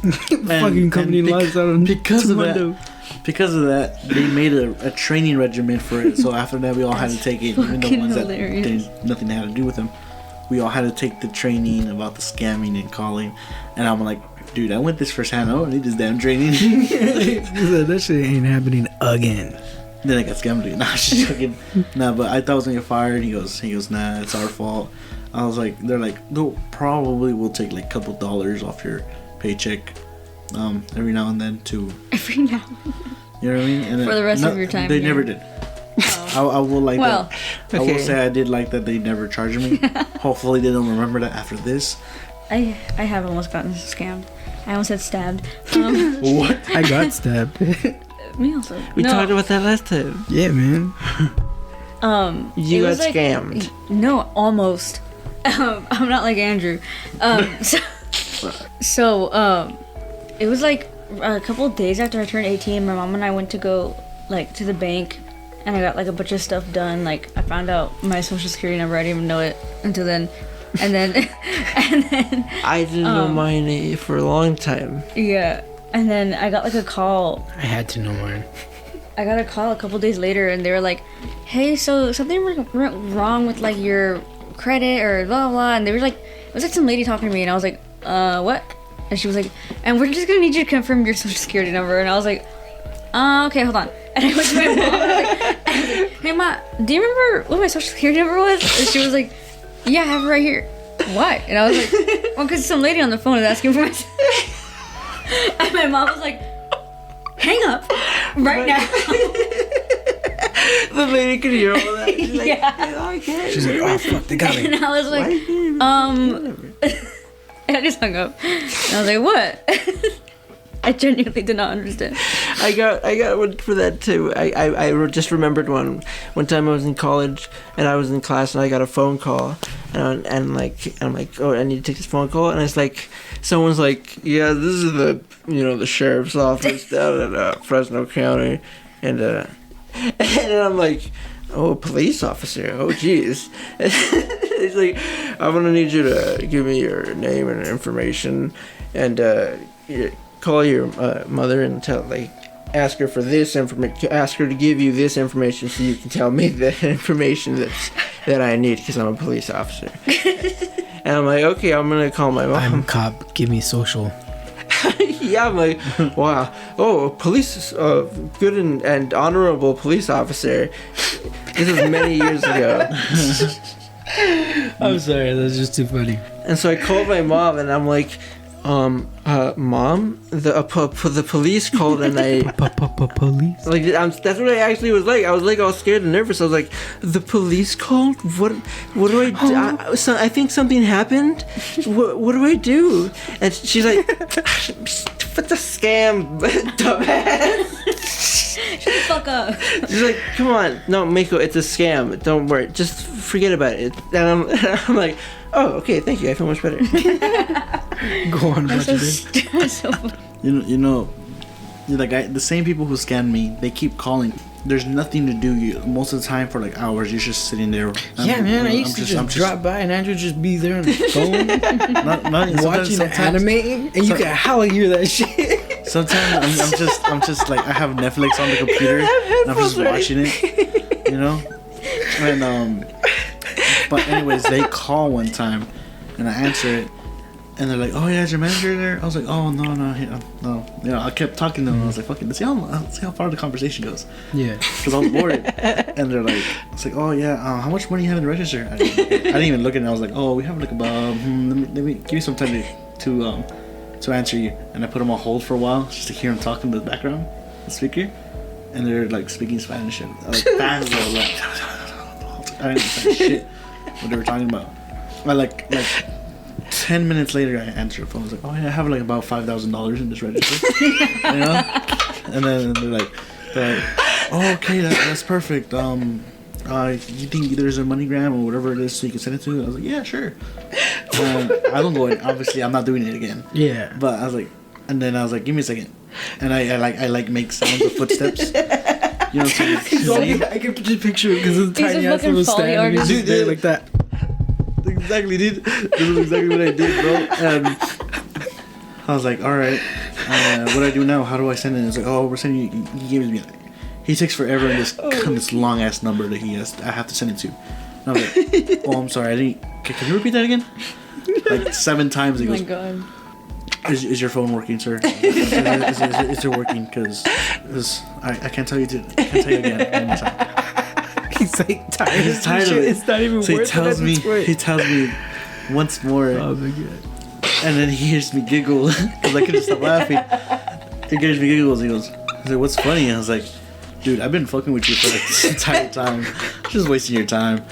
D: Fucking company lies out on
B: because of
D: Tomato.
B: that. Because of that, they made a training regimen for it. So after that, we all had to take it. Even the
A: fucking
B: ones that
A: hilarious.
B: didn't nothing had to do with them, we all had to take the training about the scamming and calling. And I'm like, dude, I went this firsthand. I don't need this damn training.
D: He said, that shit ain't happening again.
B: Then I got scammed again. Nah, she's joking. Nah, but I thought I was gonna get fired. He goes, nah, it's our fault. I was like, they're like, no, probably we'll take like a couple dollars off your paycheck, every now and then to,
A: Every now.
B: you know what I mean? And
A: For the rest of your time
B: They
A: here.
B: never did. I will like
A: Well,
B: that. I will
C: okay.
B: say I did like that they never charged me. Hopefully they don't remember that after this.
A: I have almost gotten scammed. I almost said stabbed.
B: What?
D: I got stabbed.
A: Me also.
C: We
A: No,
C: talked about that last time.
D: Yeah, man.
C: You
A: it
C: got
A: was like-
C: scammed.
A: No, almost. I'm not like Andrew. It was like a couple of days after I turned 18. My mom and I went to go like to the bank, and I got like a bunch of stuff done. Like I found out my social security number. I didn't even know it until then. And then, and then.
C: I didn't know mine for a long time.
A: Yeah. And then I got like a call.
D: I had to know mine.
A: I got a call a couple days later, and they were like, "Hey, so something went wrong with like your credit or blah blah." And they were like, it was like some lady talking to me, and I was like, what?" And she was like, "And we're just gonna need you to confirm your social security number." And I was like, "Okay, hold on." And I went to my mom. And I was like, "Hey, Ma, do you remember what my social security number was?" And she was like, "Yeah, I have it right here." "What?" And I was like, "Well, because some lady on the phone is asking for my." And my mom was like, "Hang up right now."
C: The lady could hear all that. She's like,
A: Yeah.
C: okay.
D: She's like, oh fuck, they got me.
A: And I was like, and I just hung up. And I was like, what? I genuinely did not understand.
C: I got one for that too. I just remembered one time I was in college and I was in class and I got a phone call and I'm like, oh, I need to take this phone call, and it's like someone's like, yeah, this is the the sheriff's office down in Fresno County, and I'm like, oh, police officer, oh jeez. It's like, I'm gonna need you to give me your name and information, and call your mother and ask her for this information, ask her to give you this information so you can tell me the information that I need, because I'm a police officer. And I'm like, okay, I'm gonna call my mom.
D: I'm a cop. Give me social.
C: Yeah, I'm like, wow, oh, police, good and honorable police officer. This was many years ago.
D: I'm sorry, that's just too funny.
C: And so I called my mom, and I'm like, Mom, the police called, and I
D: Police.
C: like that's what I actually was like. I was like all scared and nervous. I was like, the police called? What do I do? I think something happened. What do I do? And she's like, what's a scam, dumbass?
A: Shut the fuck up.
C: She's like, come on, no, Mako, it's a scam. Don't worry, just forget about it. And I'm like, oh, okay, thank you. I feel much better.
D: Go on,
A: I'm so,
D: Roger.
A: I'm so funny.
B: The same people who scanned me, they keep calling. There's nothing to do. Most of the time, for like hours, you're just sitting there.
D: Yeah, man, I used to just drop by and Andrew just be there on the phone, watching an anime, and you can hardly hear that shit.
B: Sometimes I'm just like, I have Netflix on the computer, and I'm just watching it, And but anyways, they call one time, and I answer it, and they're like, "Oh yeah, is your manager there?" I was like, "Oh no." I kept talking to them. I was like, "Fucking, let's see how far the conversation goes."
D: Yeah.
B: Because I was bored, and they're like, "It's like, oh yeah, how much money you have in the register?" I didn't even look at it. I was like, "Oh, we have like about let me give you some time to answer you." And I put them on hold for a while just to hear them talking in the background, the speaker, and they're like speaking Spanish and like fast. I was like, I didn't understand shit what they were talking about. I like 10 minutes later, I answered the phone. I was like, "Oh yeah, I have like about $5,000 in this register," And then they're like, "Oh, okay, that's perfect. You think there's a MoneyGram or whatever it is so you can send it to?" I was like, "Yeah, sure." I don't go in. Obviously, I'm not doing it again.
D: Yeah.
B: But I was like, and then I was like, "Give me a second," and I make sounds of footsteps. You know what I'm saying?
D: I can just picture it because it's
A: He's a
D: tiny ass
A: fucking
D: little
A: Foley
D: stand and he's
A: artist.
D: just there like that.
B: Exactly, dude. This is exactly what I did, bro. And I was like, all right, what do I do now? How do I send it? It's like, oh, we're sending you. He gives me. He takes forever in this long ass number that I have to send it to. And I was like, oh, I'm sorry, I didn't. Can you repeat that again? Like 7 times. He
A: Oh my
B: goes,
A: god.
B: Is your phone working, sir? Is it working? Because I can't tell you again one more time.
D: He's like tired.
B: He's tired of it.
D: It's not even
B: So
D: worth it.
B: he tells me once more,
D: Oh my god.
B: and then he hears me giggle because I couldn't stop laughing. He hears me giggles. He's like, "What's funny?" And I was like, "Dude, I've been fucking with you for like this entire time, just wasting your time."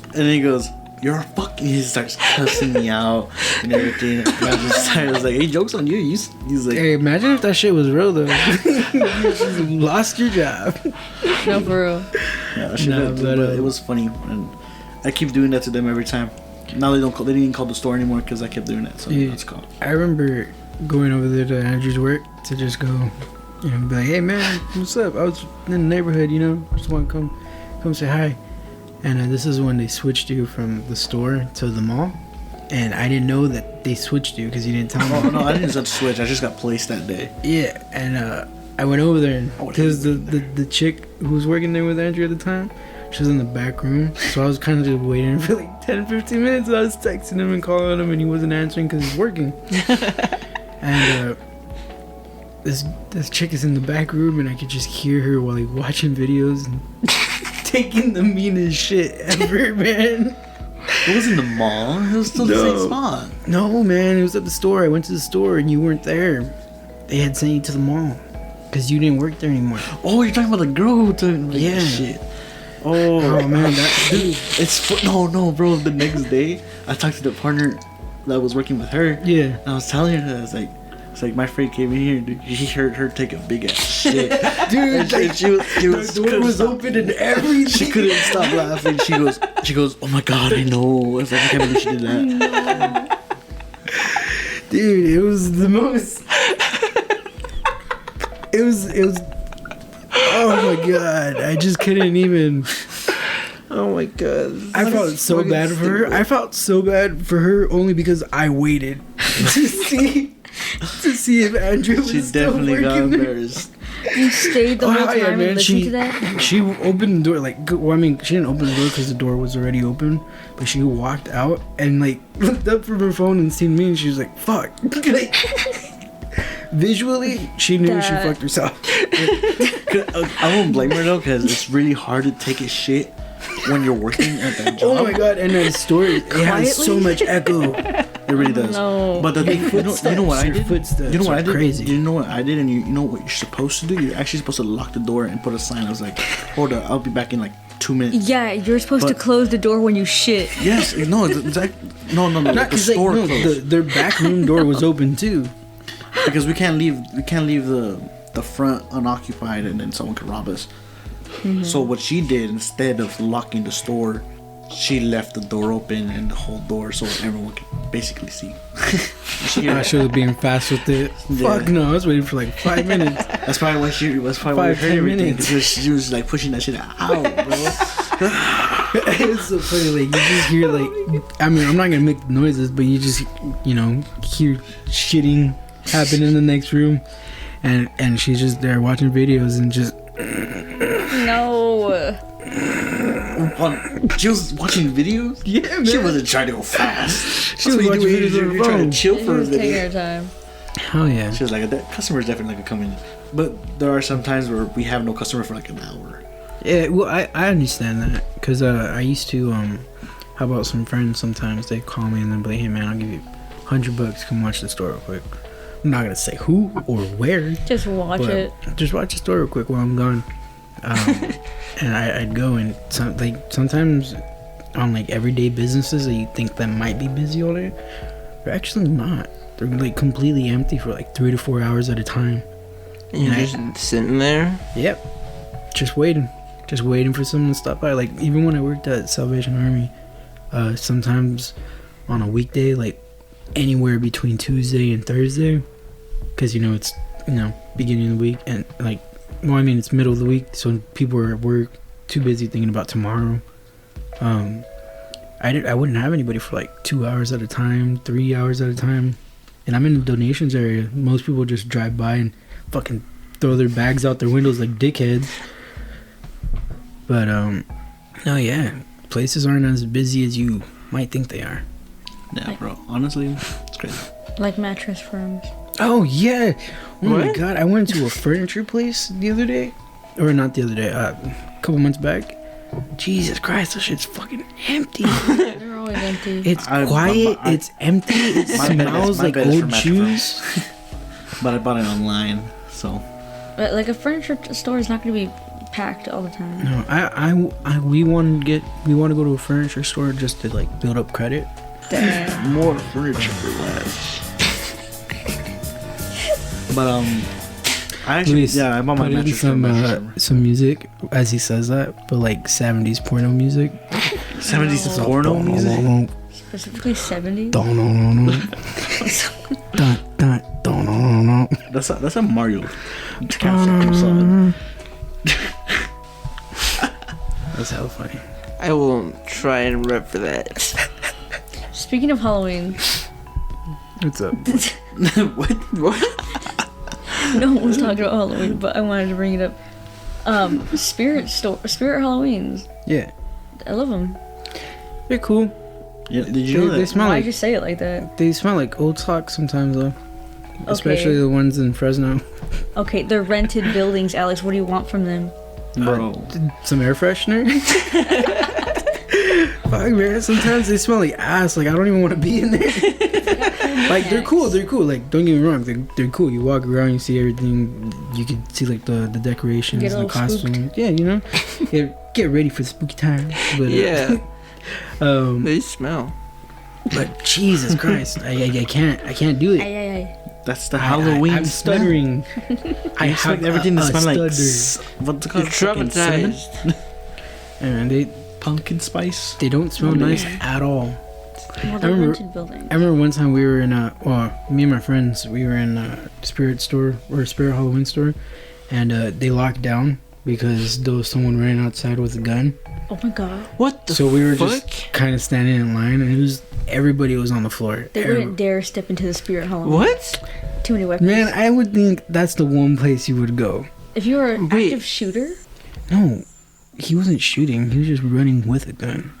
B: And then he goes, you're fucking. He starts cussing me out and everything. And I was like, hey, joke's on you. He's like,
D: Hey, imagine if that shit was real though. You just lost your job.
A: No, for real.
B: yeah, shit,
D: Nah,
B: but it was funny, and I keep doing that to them every time. Now they didn't even call the store anymore because I kept doing it. So
D: Yeah.
B: that's cool.
D: I remember going over there to Andrew's work to just go, you know, be like, hey man, what's up? I was in the neighborhood, you know, just want to come say hi. And this is when they switched you from the store to the mall. And I didn't know that they switched you because you didn't tell me.
B: Oh no, I didn't just switch. I just got placed that day.
D: Yeah, and I went over there because the chick who was working there with Andrew at the time, she was in the back room. So I was kind of just waiting for like 10, 15 minutes. I was texting him and calling him, and he wasn't answering because he's working. And this chick is in the back room, and I could just hear her while like watching videos and taking the meanest shit ever, man.
B: It was in the mall. It was still the same spot.
D: No, man, it was at the store. I went to the store and you weren't there. They had sent you to the mall because you didn't work there anymore.
B: Oh, you're talking about the girl who took like,
D: Yeah.
B: shit. Oh
D: Man, that dude.
B: no, bro. The next day, I talked to the partner that was working with her.
D: Yeah.
B: And I was telling her, it's like my friend came in here, dude. He heard her take a big ass shit,
D: Dude,
B: and she was
D: the door was open and everything.
B: She couldn't stop laughing. She goes, oh my god, I know. I was like, I can't believe she did that.
D: Dude, it was the most. It was. Oh my god, I just couldn't even.
C: Oh my god.
D: I felt so bad for her. I felt so bad for her only because I waited to see if Andrew was
B: She
D: still
B: definitely got
D: working there.
B: embarrassed.
A: You stayed the whole time and listened
D: She
A: to that?
D: she opened the door well, I mean, she didn't open the door because the door was already open, but she walked out and like looked up from her phone and seen me, and she was like, "Fuck!" Like, visually, she knew she fucked herself.
B: I won't blame her though, because it's really hard to take a shit when you're working at that job.
D: Oh my god! And that store, it has so much echo.
B: It really does.
A: No.
B: But the thing, you know what I
D: Your
B: did?
D: footsteps
B: You know what
D: are
B: I did?
D: crazy.
B: You know what I did, and you know what you're supposed to do? You're actually supposed to lock the door and put a sign. I was like, hold up, I'll be back in like 2 minutes.
A: Yeah, you're supposed to
B: But-
A: close the door when you shit.
B: Yes, no, no,
D: Not
B: the
D: because
B: store closed.
D: their back room door was open too.
B: Because we can't leave the front unoccupied and then someone could rob us. So what she did, instead of locking the store, she left the door open and the whole door so everyone could basically see.
D: I should have been fast with it.
B: Yeah.
D: Fuck no, I was waiting for like 5 minutes.
B: That's probably why she was probably why we
D: 5-10
B: heard everything,
D: minutes.
B: because she was like pushing that shit out, bro.
D: It's so funny, like you just hear like, I mean, I'm not gonna make the noises, but you just, you know, hear shitting happen in the next room, and she's just there watching videos and just.
A: No.
B: She was watching videos.
D: Yeah, man.
B: She wasn't trying to go fast.
D: She was watching videos on her
B: You're trying
D: phone.
B: to chill
A: She
B: for a
A: was taking
B: minute.
A: her time.
D: Hell yeah.
B: She was like, that customer's definitely like coming. But there are some times where we have no customer for like an hour.
D: Yeah, well, I understand that because I used to how about some friends sometimes they call me and they'll be like, hey man, I'll give you $100, come watch the store real quick. I'm not gonna say who or where,
A: Just watch
D: but
A: it.
D: just watch the store real quick while I'm gone. And I'd go and sometimes on like everyday businesses that you think that might be busy all day, they're actually not. They're like completely empty for like 3 to 4 hours at a time.
C: And you're just sitting there.
D: Yep. Just waiting for someone to stop by. Like even when I worked at Salvation Army, sometimes on a weekday, like anywhere between Tuesday and Thursday, because you know it's beginning of the week and like, well, I mean it's middle of the week, so people are at work, too busy thinking about tomorrow. I wouldn't have anybody for like 2 hours at a time, 3 hours at a time, and I'm in the donations area. Most people just drive by and fucking throw their bags out their windows like dickheads. But no, yeah, places aren't as busy as you might think they are.
B: Yeah, bro. Honestly, it's crazy.
A: Like mattress firms.
D: Oh yeah, oh my
C: What?
D: god, I went to a furniture place the other day, or not the other day, a couple months back. Jesus Christ, that shit's fucking empty.
A: They're always empty.
D: It's
B: I-
D: quiet,
B: I-
D: it's empty, it
B: My bed is-
D: smells
B: my
D: like
B: bed is for
D: old
B: mattress
D: shoes.
B: But I bought it online, so
A: But like a furniture store is not going to be packed all the time.
D: No, we want to go to a furniture store just to like build up credit.
A: Damn.
B: More furniture for less. But I actually
D: Luis,
B: I bought my
D: put in
B: mattress from
D: some music as he says that, but like 70s porno music.
B: 70s porno music.
A: Specifically 70.
B: That's a Mario song.
D: That's hella funny.
C: I will try and rep for that.
A: Speaking of Halloween,
D: What's up?
C: What?
A: no one was talking about Halloween, but I wanted to bring it up. Spirit Halloweens.
D: Yeah,
A: I love them.
D: they're cool.
B: Yeah, did you know
D: They
B: that?
D: smell
A: Why'd
D: like
A: you say it like that?
D: they smell like old socks sometimes though. Especially the ones in Fresno.
A: Okay, they're rented buildings, Alex. What do you want from them?
B: Bro.
D: Some air freshener. Fuck man, sometimes they smell like ass. Like I don't even want to be in there. Like they're cool. Like don't get me wrong, they're cool. You walk around, you see everything. You can see like the decorations,
A: Get a
D: the
A: little
D: costumes.
A: spooked.
D: Yeah, you know, get ready for spooky time. But,
C: Yeah.
D: um,
C: They smell.
D: but Jesus Christ, I can't do it.
A: Ay.
B: That's the Halloween
D: I'm
B: smell.
D: stuttering. I
B: expect
D: have
B: everything to smell like
D: stutter.
B: what's it
C: You're
B: called? Fucking cinnamon?
C: traumatized.
D: And
B: Pumpkin spice.
D: they don't smell nice at all.
A: Well, they're
D: remember-
A: rented buildings.
D: I remember one time we were in me and my friends, we were in a Spirit Halloween store, and they locked down because there was someone running outside with a gun.
A: Oh my god.
C: What the
D: So we were
C: fuck?
D: just kind of standing in line, and everybody was on the floor.
A: They wouldn't dare step into the Spirit Halloween.
C: What?
A: Too many weapons.
D: Man, I would think that's the one place you would go.
A: If you were an
C: Wait.
A: active shooter,
D: No, he wasn't shooting. He was just running with a gun.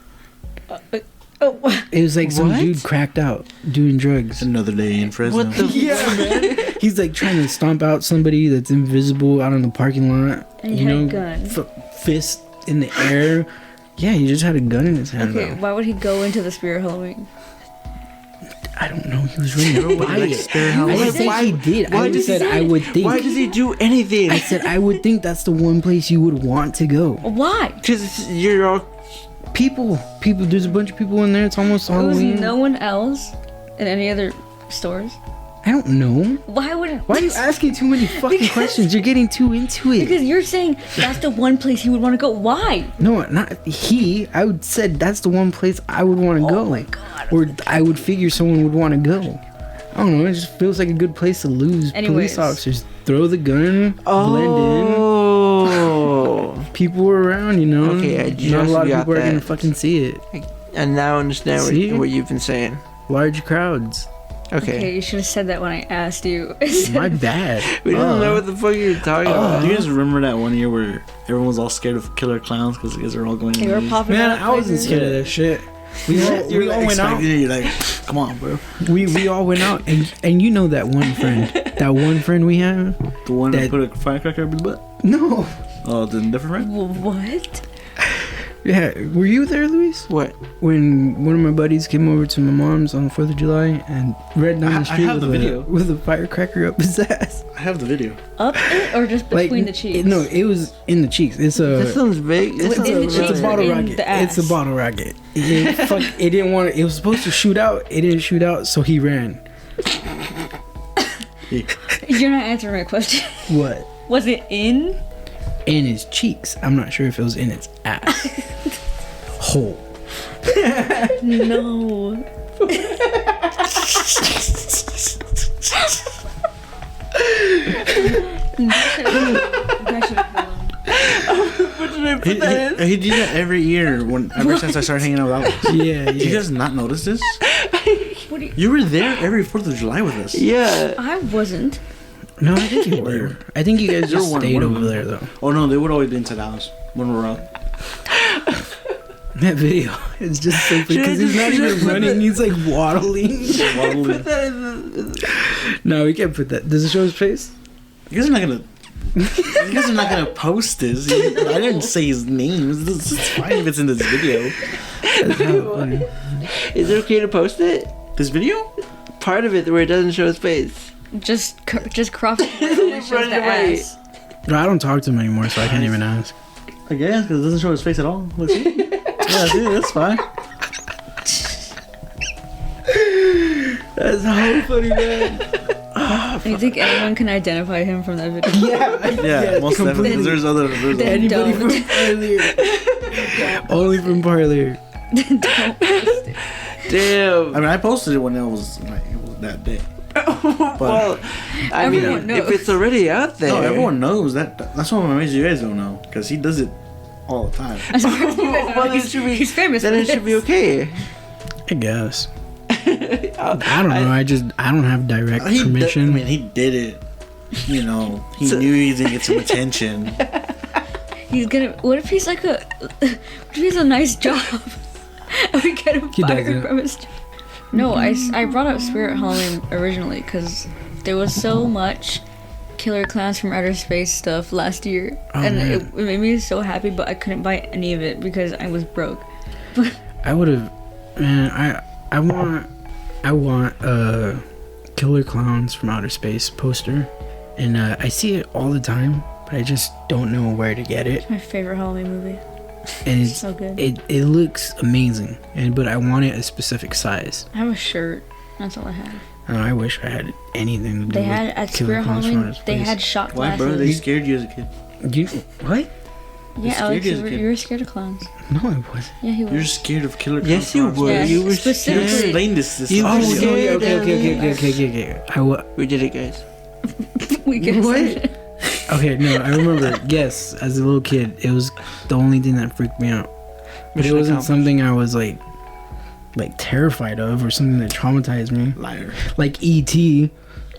A: oh,
D: It was like some
C: What?
D: dude cracked out doing drugs.
B: Another day in Fresno.
C: What the
D: Man. He's like trying to stomp out somebody that's invisible out in the parking lot.
A: And he
D: you
A: had a
D: know,
A: gun.
D: Fist in the air. Yeah, he just had a gun in his hand.
A: okay,
D: Though.
A: why would he go into the Spirit Halloween?
D: I don't know. He was running by
B: like
D: it.
B: Spirit
D: I
B: Halloween?
D: didn't say he did.
C: why
D: I
C: did
D: just
C: he
D: said
C: say
D: I would think.
C: Why does he do anything?
D: I said I would think that's the one place you would want to go.
A: Why?
C: Because you're all.
D: People. There's a bunch of people in there. It's almost
A: There was
D: Halloween.
A: no one else in any other stores.
D: I don't know.
A: Why would?
D: Why are you asking too many fucking questions? You're getting too into it.
A: Because you're saying that's the one place he would want to go. Why?
D: No, not he. I would said that's the one place I would want to go.
A: Oh my God.
D: Or I would figure someone would want to go. I don't know. It just feels like a good place to lose
A: Anyways.
D: police officers. Throw the gun, blend
C: Oh.
D: in. People were around, you know.
C: Okay, I
D: Not a
C: just
D: lot of
C: got
D: people are gonna
C: that.
D: fucking see it.
C: And now I understand
D: See?
C: what you've been saying.
D: Large crowds.
A: Okay, you should have said that when I asked you.
D: My bad.
C: We don't know what the fuck you're talking about.
B: Do you guys remember that one year where everyone was all scared of killer clowns because you guys were all going in
A: They were
B: these-
A: popping
D: Man,
A: out
D: I wasn't
A: places.
D: scared of that shit. We all went out.
B: expecting it, you're like, come on, bro.
D: We all went out, and you know that one friend. That one friend we have.
B: The one that
D: That-
B: put a firecracker up his butt?
D: No.
B: Oh, the different friend?
A: What?
D: Yeah, were you there, Luis?
C: What?
D: When one of my buddies came over to my mom's on the 4th of July and ran down
B: I
D: the street
B: have the video.
D: with a firecracker up his ass.
B: I have the video.
A: Up it or just between the cheeks?
D: No, it was in the cheeks. It's
C: This
D: a
C: sounds big. This
A: Within
C: sounds
A: the
D: it's
A: cheeks
D: a
A: or
D: bottle
A: in
D: rocket.
A: the ass?
D: It's a bottle rocket. It didn't want to. It was supposed to shoot out. It didn't shoot out, so he ran.
A: You're not answering my question.
D: What?
A: Was it in?
D: In his cheeks. I'm not sure if it was in its ass. Hole.
A: No.
B: He did that every year ever since I started hanging out with Alex.
D: Yeah,
B: Did you
D: yeah.
B: guys not notice this?
A: What do you,
B: You were there every 4th of July with us.
C: Yeah.
A: I wasn't.
D: No, I think you were. I think you guys
B: You're
D: just
B: one-
D: stayed
B: one of
D: over
B: them.
D: there though.
B: Oh no, they would always be inside the house when we're out.
D: That video is just so because he's not even running. He's like waddling.
B: Waddling.
D: No, we can't put that. Does it show his face?
B: You guys are not gonna. You guys are not gonna post this. I didn't say his name. It's fine if it's in this video.
D: That's not funny.
C: Is it okay to post it?
B: This video?
C: Part of it where it doesn't show his face.
A: Just crop it. And it shows
C: Run
A: the
C: away.
A: ass.
D: No, I don't talk to him anymore, so I can't even ask.
B: I guess because it doesn't show his face at all. Look, see? Yeah, see, that's fine.
C: That's so funny, man.
A: Do you think anyone can identify him from that video?
B: Yeah, most definitely. 'Cause there's other.
A: Then
D: Anybody
A: don't.
D: from Parlier? Only from Parlier.
A: Don't post it.
C: Damn.
B: I mean, I posted it when it was that day.
C: Well, I mean,
A: Everyone knows.
C: if it's already out there.
B: No, everyone knows that. That's what amazes you guys don't know, because he does it all the time.
A: I'm surprised you guys know.
C: Well, it should be-
A: He's famous.
C: Then
A: for
C: it should be
A: this.
C: okay.
D: I guess. I don't know. I don't have direct
B: I
D: permission.
B: mean, he did it. You know, he knew he was gonna get some attention.
A: He's gonna. What if he's like a? What if he's a nice job? And we get him
D: He
A: fired
D: doesn't.
A: from his job. No, I brought up Spirit Halloween originally because there was so much Killer Clowns from Outer Space stuff last year,
D: Oh,
A: and
D: man.
A: it made me so happy. But I couldn't buy any of it because I was broke.
D: I would have. Man, I want a Killer Clowns from Outer Space poster, and I see it all the time, but I just don't know where to get it.
A: It's my favorite Halloween movie.
D: And it's
A: So good.
D: it looks amazing, but I want it a specific size.
A: I have a shirt. That's all I have.
D: I wish I had anything to do
A: They
D: with
A: had at
D: Killer
A: Spirit
D: Clowns from
A: Halloween.
D: Outer
A: They
D: Space.
A: had shot
B: Why,
A: glasses.
B: bro? They scared you as a kid.
D: You what?
A: Yeah,
B: scared
A: Alex,
B: you as a kid.
A: you were scared of clowns.
D: No, I wasn't.
A: Yeah, he was.
B: You're scared of killer.
C: Yes, you
B: clowns.
C: were.
A: Yeah,
C: You were
A: specifically-
C: scared.
B: Explain this.
C: You
D: Oh,
C: were
D: no,
C: scared.
D: okay.
C: We did it, guys.
A: We get
C: What?
D: Okay, no, I remember. Yes, as a little kid, it was the only thing that freaked me out. But it
C: Mission
D: wasn't
C: accomplished.
D: something I was like terrified of or something that traumatized me.
B: Liar.
D: Like E.T.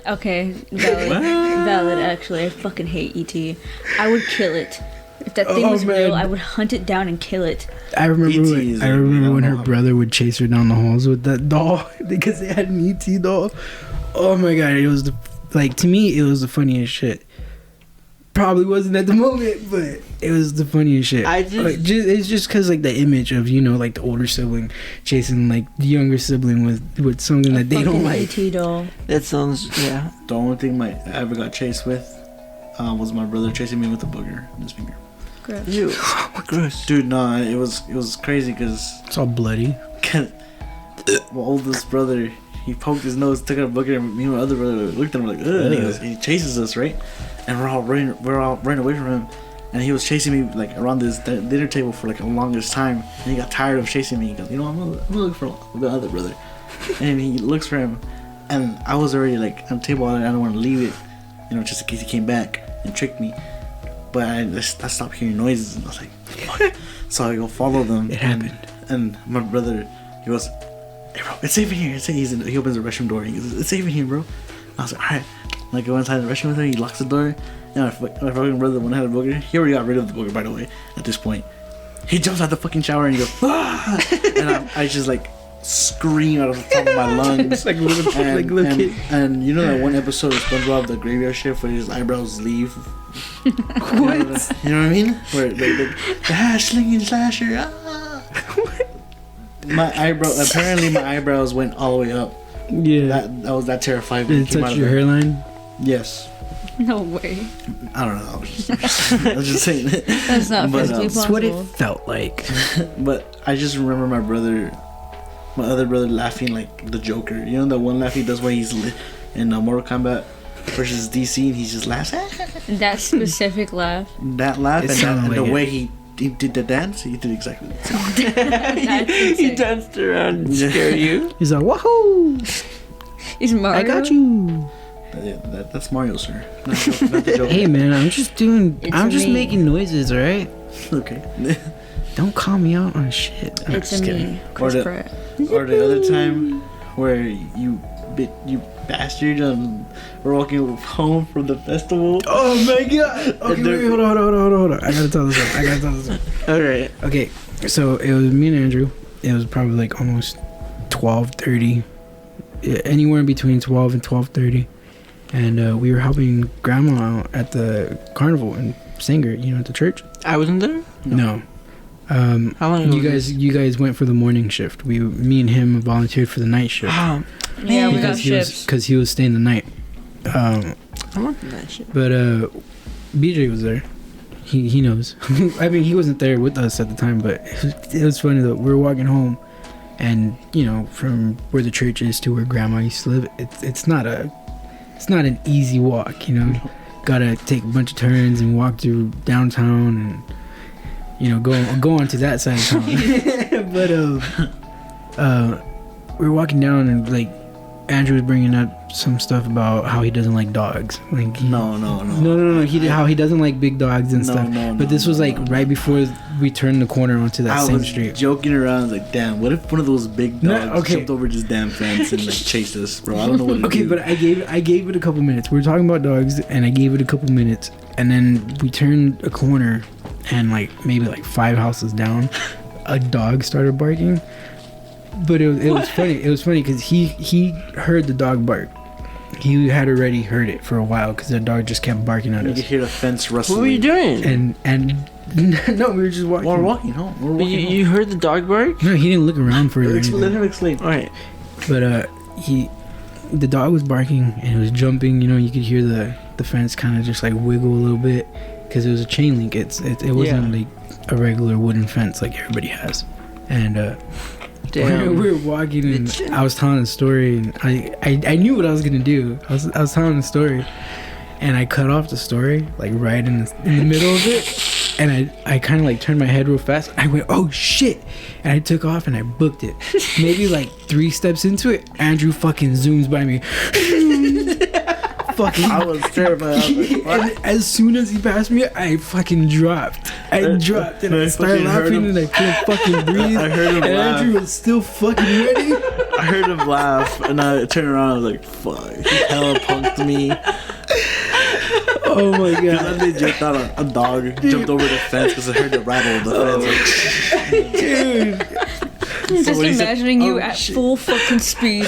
A: Okay, valid. Actually, I fucking hate ET. I would kill it. If that thing
D: Oh,
A: was
D: man.
A: real, I would hunt it down and kill it.
D: I remember
B: E.T.
D: when,
B: is
D: I
B: a-
D: remember when her
B: how-
D: brother would chase her down the halls with that doll because they had an E.T. doll. Oh my god, it was to me it was the funniest shit. Probably wasn't at the moment, but it was the funniest shit. It's just because like the image of like the older sibling chasing like the younger sibling with something that they don't like.
A: ET doll.
C: That sounds, yeah.
B: The only thing I ever got chased with was my brother chasing me with a booger in his finger.
A: Gross.
C: You. Gross.
B: Dude, no, it was crazy because
D: It's all bloody.
B: my oldest brother, he poked his nose, took out a booger, and me and my other brother looked at him like, ugh. And he chases us, right? And we're all running away from him. And he was chasing me like around this dinner table for like the longest time. And he got tired of chasing me. He goes, I'm gonna look for the other brother. And he looks for him. And I was already like on the table. I don't want to leave it, just in case he came back and tricked me. But I stopped hearing noises, and I was like, fuck. So I go follow them.
D: It happened.
B: And my brother, he goes, hey bro, it's safe in here. He opens the restroom door. He goes, it's safe in here, bro. I was like, alright. I go inside the restroom with him. He locks the door. And my fucking brother, the one that had a booger, he already got rid of the booger, by the way, at this point. He jumps out the fucking shower and he goes, ah! And I just like scream out of the top of my lungs.
D: Like little kid.
B: And you know that one episode of SpongeBob, the graveyard shift, where his eyebrows leave?
C: What?
B: You know what I mean? Where they slinging slasher. Ah. Apparently my eyebrows went all the way up.
D: Yeah.
B: That was that terrifying.
D: Did it touch your hairline?
B: Yes.
A: No way.
B: I don't know. I was just saying it.
A: That's not
B: But,
A: physically
D: That's what it
A: possible.
D: felt like.
B: But I just remember my other brother laughing like the Joker. You know that one laugh he does where he's in Mortal Kombat versus DC and he just laughs.
A: That specific laugh.
B: That laugh
D: It
B: and,
D: sounded
B: and the
D: like it.
B: way he did the dance, he did exactly the same.
A: That's
C: He
A: insane.
C: danced around and scared you.
D: He's like, wahoo!
A: Is Mario?
D: I got you.
B: That's Mario, sir. Not the Joker.
D: Hey man, I'm just
A: me.
D: making noises, alright?
B: Okay.
D: Don't call me out on shit. I'm
A: It's
D: just
A: a
D: kidding.
A: me, Chris
B: Or the-
A: Pratt.
B: Or the other time where you bastard we're walking home from the festival.
D: Oh my god! Okay,
B: And they're-
D: wait, hold on. I gotta tell this one.
C: Alright.
D: Okay, so it was me and Andrew. It was probably like almost 12:30, anywhere in between 12 and 12:30, and we were helping Grandma out at the carnival in Sanger, at the church.
C: I wasn't there?
D: No.
C: How long ago
D: You
C: was
D: guys, went for the morning shift. Me and him volunteered for the night shift
C: Oh,
A: Yeah, we got
D: because
A: ships.
D: he was staying the night.
C: I want that shit.
D: But BJ was there. He knows. I mean, he wasn't there with us at the time, but it was funny though. We were walking home, and you know, from where the church is to where Grandma used to live, it's not an easy walk. You know, gotta take a bunch of turns and walk through downtown, and you know, go on to that side of town. But we were walking down, and like Andrew was bringing up some stuff about how he doesn't like dogs. Like
B: No.
D: How he doesn't like big dogs and stuff. But this was like right before we turned the corner onto that same street.
B: Joking around, like, damn, what if one of those big dogs jumped over this damn fence and like chased us, bro? I don't know what to do.
D: Okay, but I gave it a couple minutes. We were talking about dogs, and I gave it a couple minutes, and then we turned a corner, and like maybe like 5 houses down, a dog started barking. But it was funny. It was funny because he heard the dog bark. He had already heard it for a while because the dog just kept barking at us.
B: You could hear the fence rustling.
C: What were you doing?
D: And no, we were just walking.
B: We're walking home.
C: You heard the dog bark?
D: No, he didn't look around for it.
B: Let him explain.
C: All right.
D: But the dog was barking and it was jumping. You know, you could hear the fence kind of just like wiggle a little bit because it was a chain link. It wasn't like a regular wooden fence like everybody has. And
C: Damn.
D: we were walking and I was telling a story, and I knew what I was gonna do. I was telling a story, and I cut off the story like right in the middle of it, and I kind of like turned my head real fast. I went, oh shit, and I took off and I booked it. Maybe like 3 steps into it, Andrew fucking zooms by me. Fucking,
B: I was terrified. I was like, what?
D: and as soon as he passed me, I fucking dropped. I dropped and I started laughing and I couldn't fucking breathe.
B: I heard him
D: and
B: laugh.
D: Andrew was still fucking ready.
B: I heard him laugh, and I turned around. I was like, "Fuck!" He hella punked me.
D: Oh my god!
B: Because then they jumped out. A dog jumped over the fence because I heard the rattle of the fence.
D: Dude,
A: Just imagining you
B: "Oh,
A: at
B: shit."
A: full fucking speed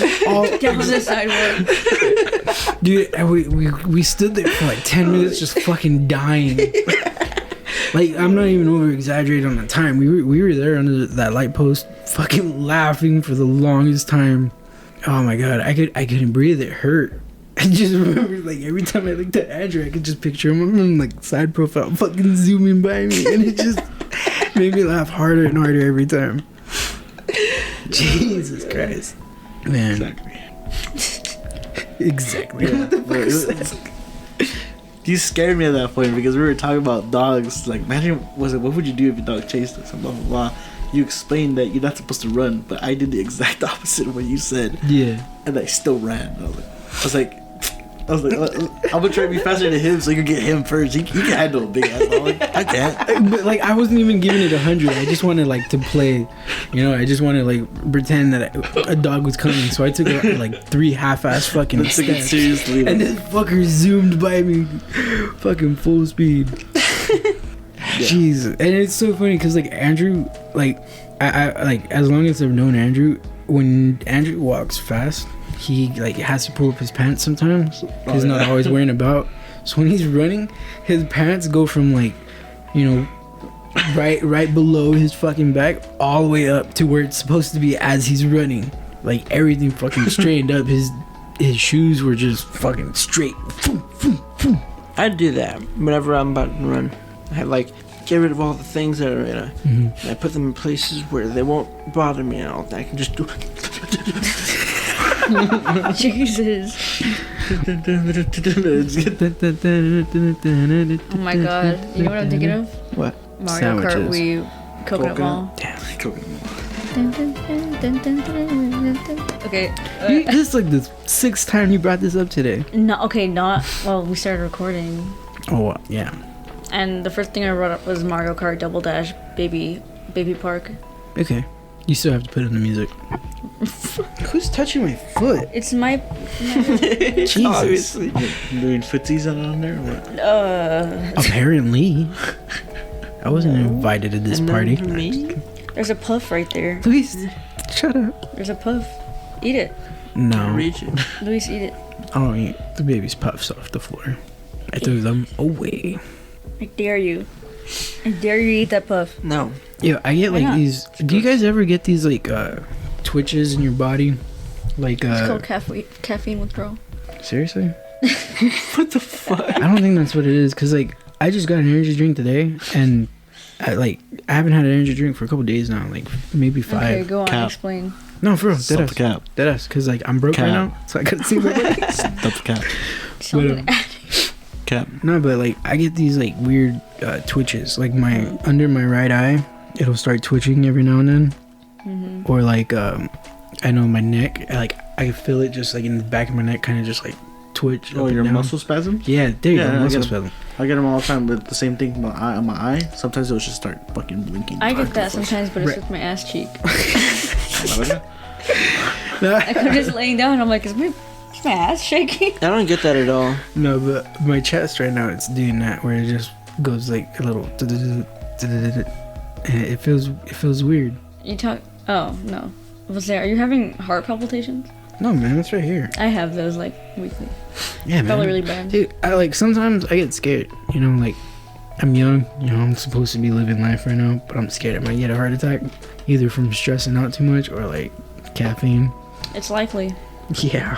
A: down the sidewalk.
D: dude, and we stood there for like 10 minutes just fucking dying. Like, I'm not even over exaggerating on the time. We were there under that light post fucking laughing for the longest time. Oh my god, I couldn't breathe. It hurt. I just remember, like, every time I looked at Andrew, I could just picture him like side profile fucking zooming by me, and it just made me laugh harder and harder every time. Jesus Christ, man. Exactly.
B: Yeah. You scared me at that point because we were talking about dogs. Like, imagine, what would you do if your dog chased us? And blah blah blah. You explained that you're not supposed to run, but I did the exact opposite of what you said.
D: Yeah.
B: And I still ran. I was like, I'm gonna try to be faster than him so you can get him first. He can handle a big ass dog. I can't.
D: But like, I wasn't even giving it 100. I just wanted like to play, you know. I just wanted like pretend that a dog was coming. So I took like 3 half-ass fucking
B: Let's take it
D: steps.
B: seriously.
D: And this fucker zoomed by me, fucking full speed. Jesus, and it's so funny because like Andrew, like I like, as long as I've known Andrew, when Andrew walks fast, he like has to pull up his pants sometimes. He's not always wearing a belt, so when he's running, his pants go from like, you know, right below his fucking back all the way up to where it's supposed to be as he's running. Like everything fucking straightened up. His shoes were just fucking straight.
C: I do that whenever I'm about to run. I like get rid of all the things that are in it, and I put them in places where they won't bother me, and I can just do.
A: Jesus. Oh my god. You know what I'm thinking of?
C: What?
A: Mario Kart
D: Sandwiches.
A: Wii Coconut Mall.
D: Damn.
A: Okay.
D: This is like the 6th time you brought this up today.
A: Well, we started recording.
D: Oh yeah.
A: And the first thing I brought up was Mario Kart Double Dash Baby Park.
D: Okay. You still have to put in the music. Who's touching my foot?
A: It's my
D: Jesus.
C: Obviously.
B: Doing footsies on there or what?
D: Apparently. I wasn't invited to this
C: And then
D: party.
C: Me?
A: there's a puff right there.
D: Luis, shut up.
A: There's a puff. Eat it.
D: No.
C: Reach it.
A: Luis, eat it.
D: I don't eat the baby's puffs off the floor. I threw them away.
A: I dare you. I dare you to eat that puff.
C: No.
D: Yeah, I get
A: Why
D: like
A: not?
D: these. Do you guys ever get these like twitches in your body? Like
A: It's called caffeine withdrawal.
D: seriously?
C: What the fuck?
D: I don't think that's what it is, cause like I just got an energy drink today, and I haven't had an energy drink for a couple days now, like maybe 5.
A: Okay, go on.
B: Cap.
A: Explain.
D: No, for real,
B: Stop the cap.
D: deadass, because like I'm broke right
B: Cap.
D: now, so I gotta see my money.
B: Stop the cap.
A: Something.
B: Cap.
D: No, but like I get these like weird twitches, like my under my right eye, it'll start twitching every now and then, or like I know my neck, like I feel it just like in the back of my neck, kind of just like twitch.
B: Oh,
D: up and
B: your
D: down.
B: muscle spasm?
D: Yeah, there you
B: Yeah,
D: go,
B: I
D: muscle
B: get 'em.
D: spasm.
B: I get them all the time with the same thing on my eye. Sometimes it'll just start fucking blinking.
A: I get that sometimes, but it's with my ass cheek.
D: No,
A: Like I'm just laying down and I'm like, is my ass shaking?
C: I don't get that at all.
D: no, but my chest right now, it's doing that where it just goes like a little, and it feels weird.
A: You talk. Oh no. Was there? Are you having heart palpitations?
D: No, man, it's right here.
A: I have those like weekly.
D: Yeah, man.
A: Probably really bad.
D: Dude, I like sometimes I get scared. You know, like I'm young. You know, I'm supposed to be living life right now, but I'm scared I might get a heart attack, either from stressing out too much or like caffeine.
A: It's likely.
D: Yeah.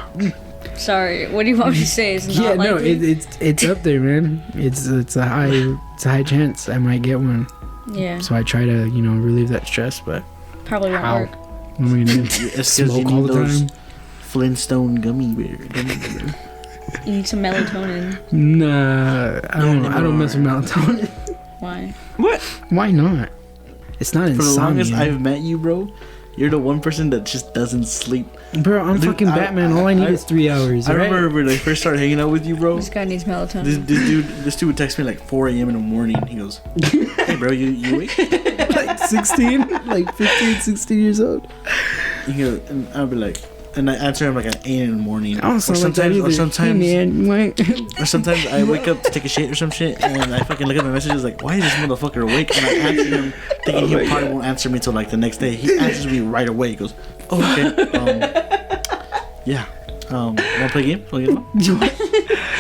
A: Sorry. What do you want me to say? It's not
D: Yeah, no,
A: likely.
D: it's up there, man. It's a high chance I might get one.
A: Yeah.
D: So I try to relieve that stress, but
A: Probably won't
D: How?
A: work.
D: what am I gonna do?
B: It's because
D: Smoke
B: you
D: all
B: need
D: the
B: those
D: time?
B: Flintstone gummy bear.
A: You need some melatonin.
D: Nah, I don't mess with melatonin.
A: Why?
D: Why not? It's not
B: For the longest
D: insomnia.
B: I've met you, bro, you're the one person that just doesn't sleep.
D: Bro, I'm
B: Dude,
D: fucking Batman. All I need is 3 hours.
B: I
D: alright?
B: remember when I first started hanging out with you, bro.
A: This guy needs melatonin.
B: This dude would text me like 4 a.m. in the morning. He goes, "Hey, bro, you awake?"
D: like 16, like 15, 16 years old.
B: He goes, and I'll be like, and I answer him like at 8 in the morning.
D: I don't sound like that either.
B: or sometimes,
D: Hey, man, what?
B: or sometimes I wake up to take a shit or some shit, and I fucking look at my messages like, why is this motherfucker awake? And I answer him thinking he probably won't answer me till like the next day. He answers me right away. He goes, "Oh, okay, yeah, wanna play a game? Wanna get on?
D: You want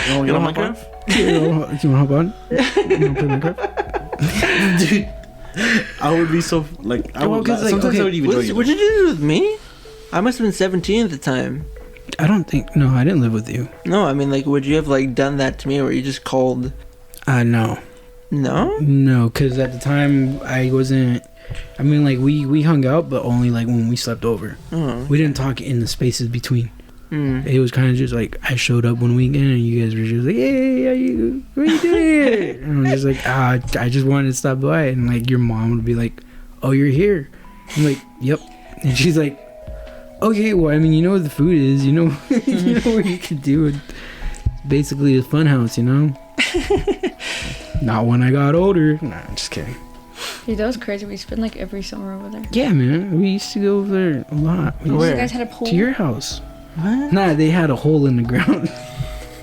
B: Wanna get on Minecraft?"
D: to hop on? You want to play Minecraft?
B: Dude, I would be so like I
D: Well,
B: would
D: 'cause, like,
B: sometimes
D: okay,
B: I would even join you.
C: What did you do with me? I must have been 17 at the time.
D: I don't think. No, I didn't live with you.
C: No, I mean, like, would you have, like, done that to me where you just called?
D: No.
C: No?
D: No, because at the time I wasn't. I mean, like we hung out, but only like when we slept over.
C: Oh.
D: We didn't talk in the spaces between.
C: Mm.
D: It was kind of just like I showed up one weekend and you guys were just like, "Hey, what are you doing here?" And I'm just like, I just wanted to stop by, and like your mom would be like, "Oh, you're here." I'm like, "Yep," and she's like, "Okay, well, I mean, you know what the food is, you know, you know what you can do. It's basically a fun house, you know." Not when I got older. Nah, I'm just kidding.
A: Dude, that was crazy. We spent like every summer over there.
D: Yeah, man, we used to go over there a lot. We used
A: You
C: Where?
A: guys had a pool?
D: to your house.
C: What?
D: Nah, they had a hole in the ground.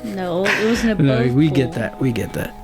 A: No, it wasn't a
D: No,
A: above
D: we
A: pool.
D: get that. We get that.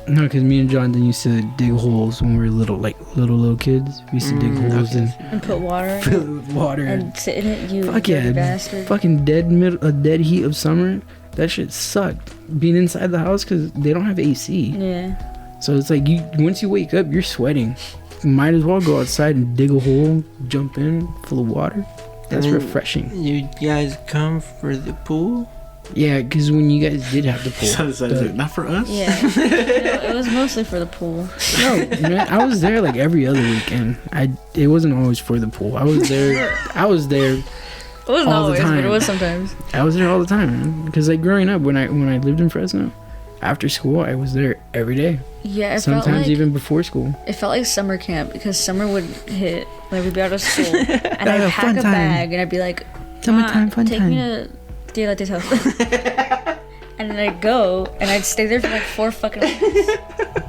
D: No, because me and Jonathan used to dig holes when we were little, like little kids. We used to dig holes
C: okay.
D: and
A: And put water in
D: fill
A: it.
D: it with water.
A: And sit in it, you
D: Fuck
A: dirty
D: yeah,
A: bastard.
D: fucking dead heat of summer. That shit sucked. Being inside the house because they don't have AC.
A: Yeah.
D: So it's like once you wake up, you're sweating. Might as well go outside and dig a hole, jump in, full of water. That's
C: And then
D: refreshing.
C: You guys come for the pool?
D: Yeah, because when you guys did have the pool.
B: Not for us.
A: Yeah. No, it was mostly for the pool.
D: No, man, I was there like every other weekend. It wasn't always for the pool. I was there.
A: It wasn't
D: All the
A: always, but
D: time.
A: it was sometimes.
D: I was there all the time, man. Because like growing up, when I lived in Fresno, after school I was there every day.
A: Yeah, it
D: Sometimes
A: felt like
D: even before school.
A: it felt like summer camp because summer would hit. Like we'd be out of school and
D: Yeah,
A: I'd
D: fun
A: pack a
D: time.
A: bag and I'd be like,
D: Summertime,
A: "Ma,
D: fun
A: take
D: time."
A: me to Dielate's house." And then I'd go and I'd stay there for like 4 fucking weeks.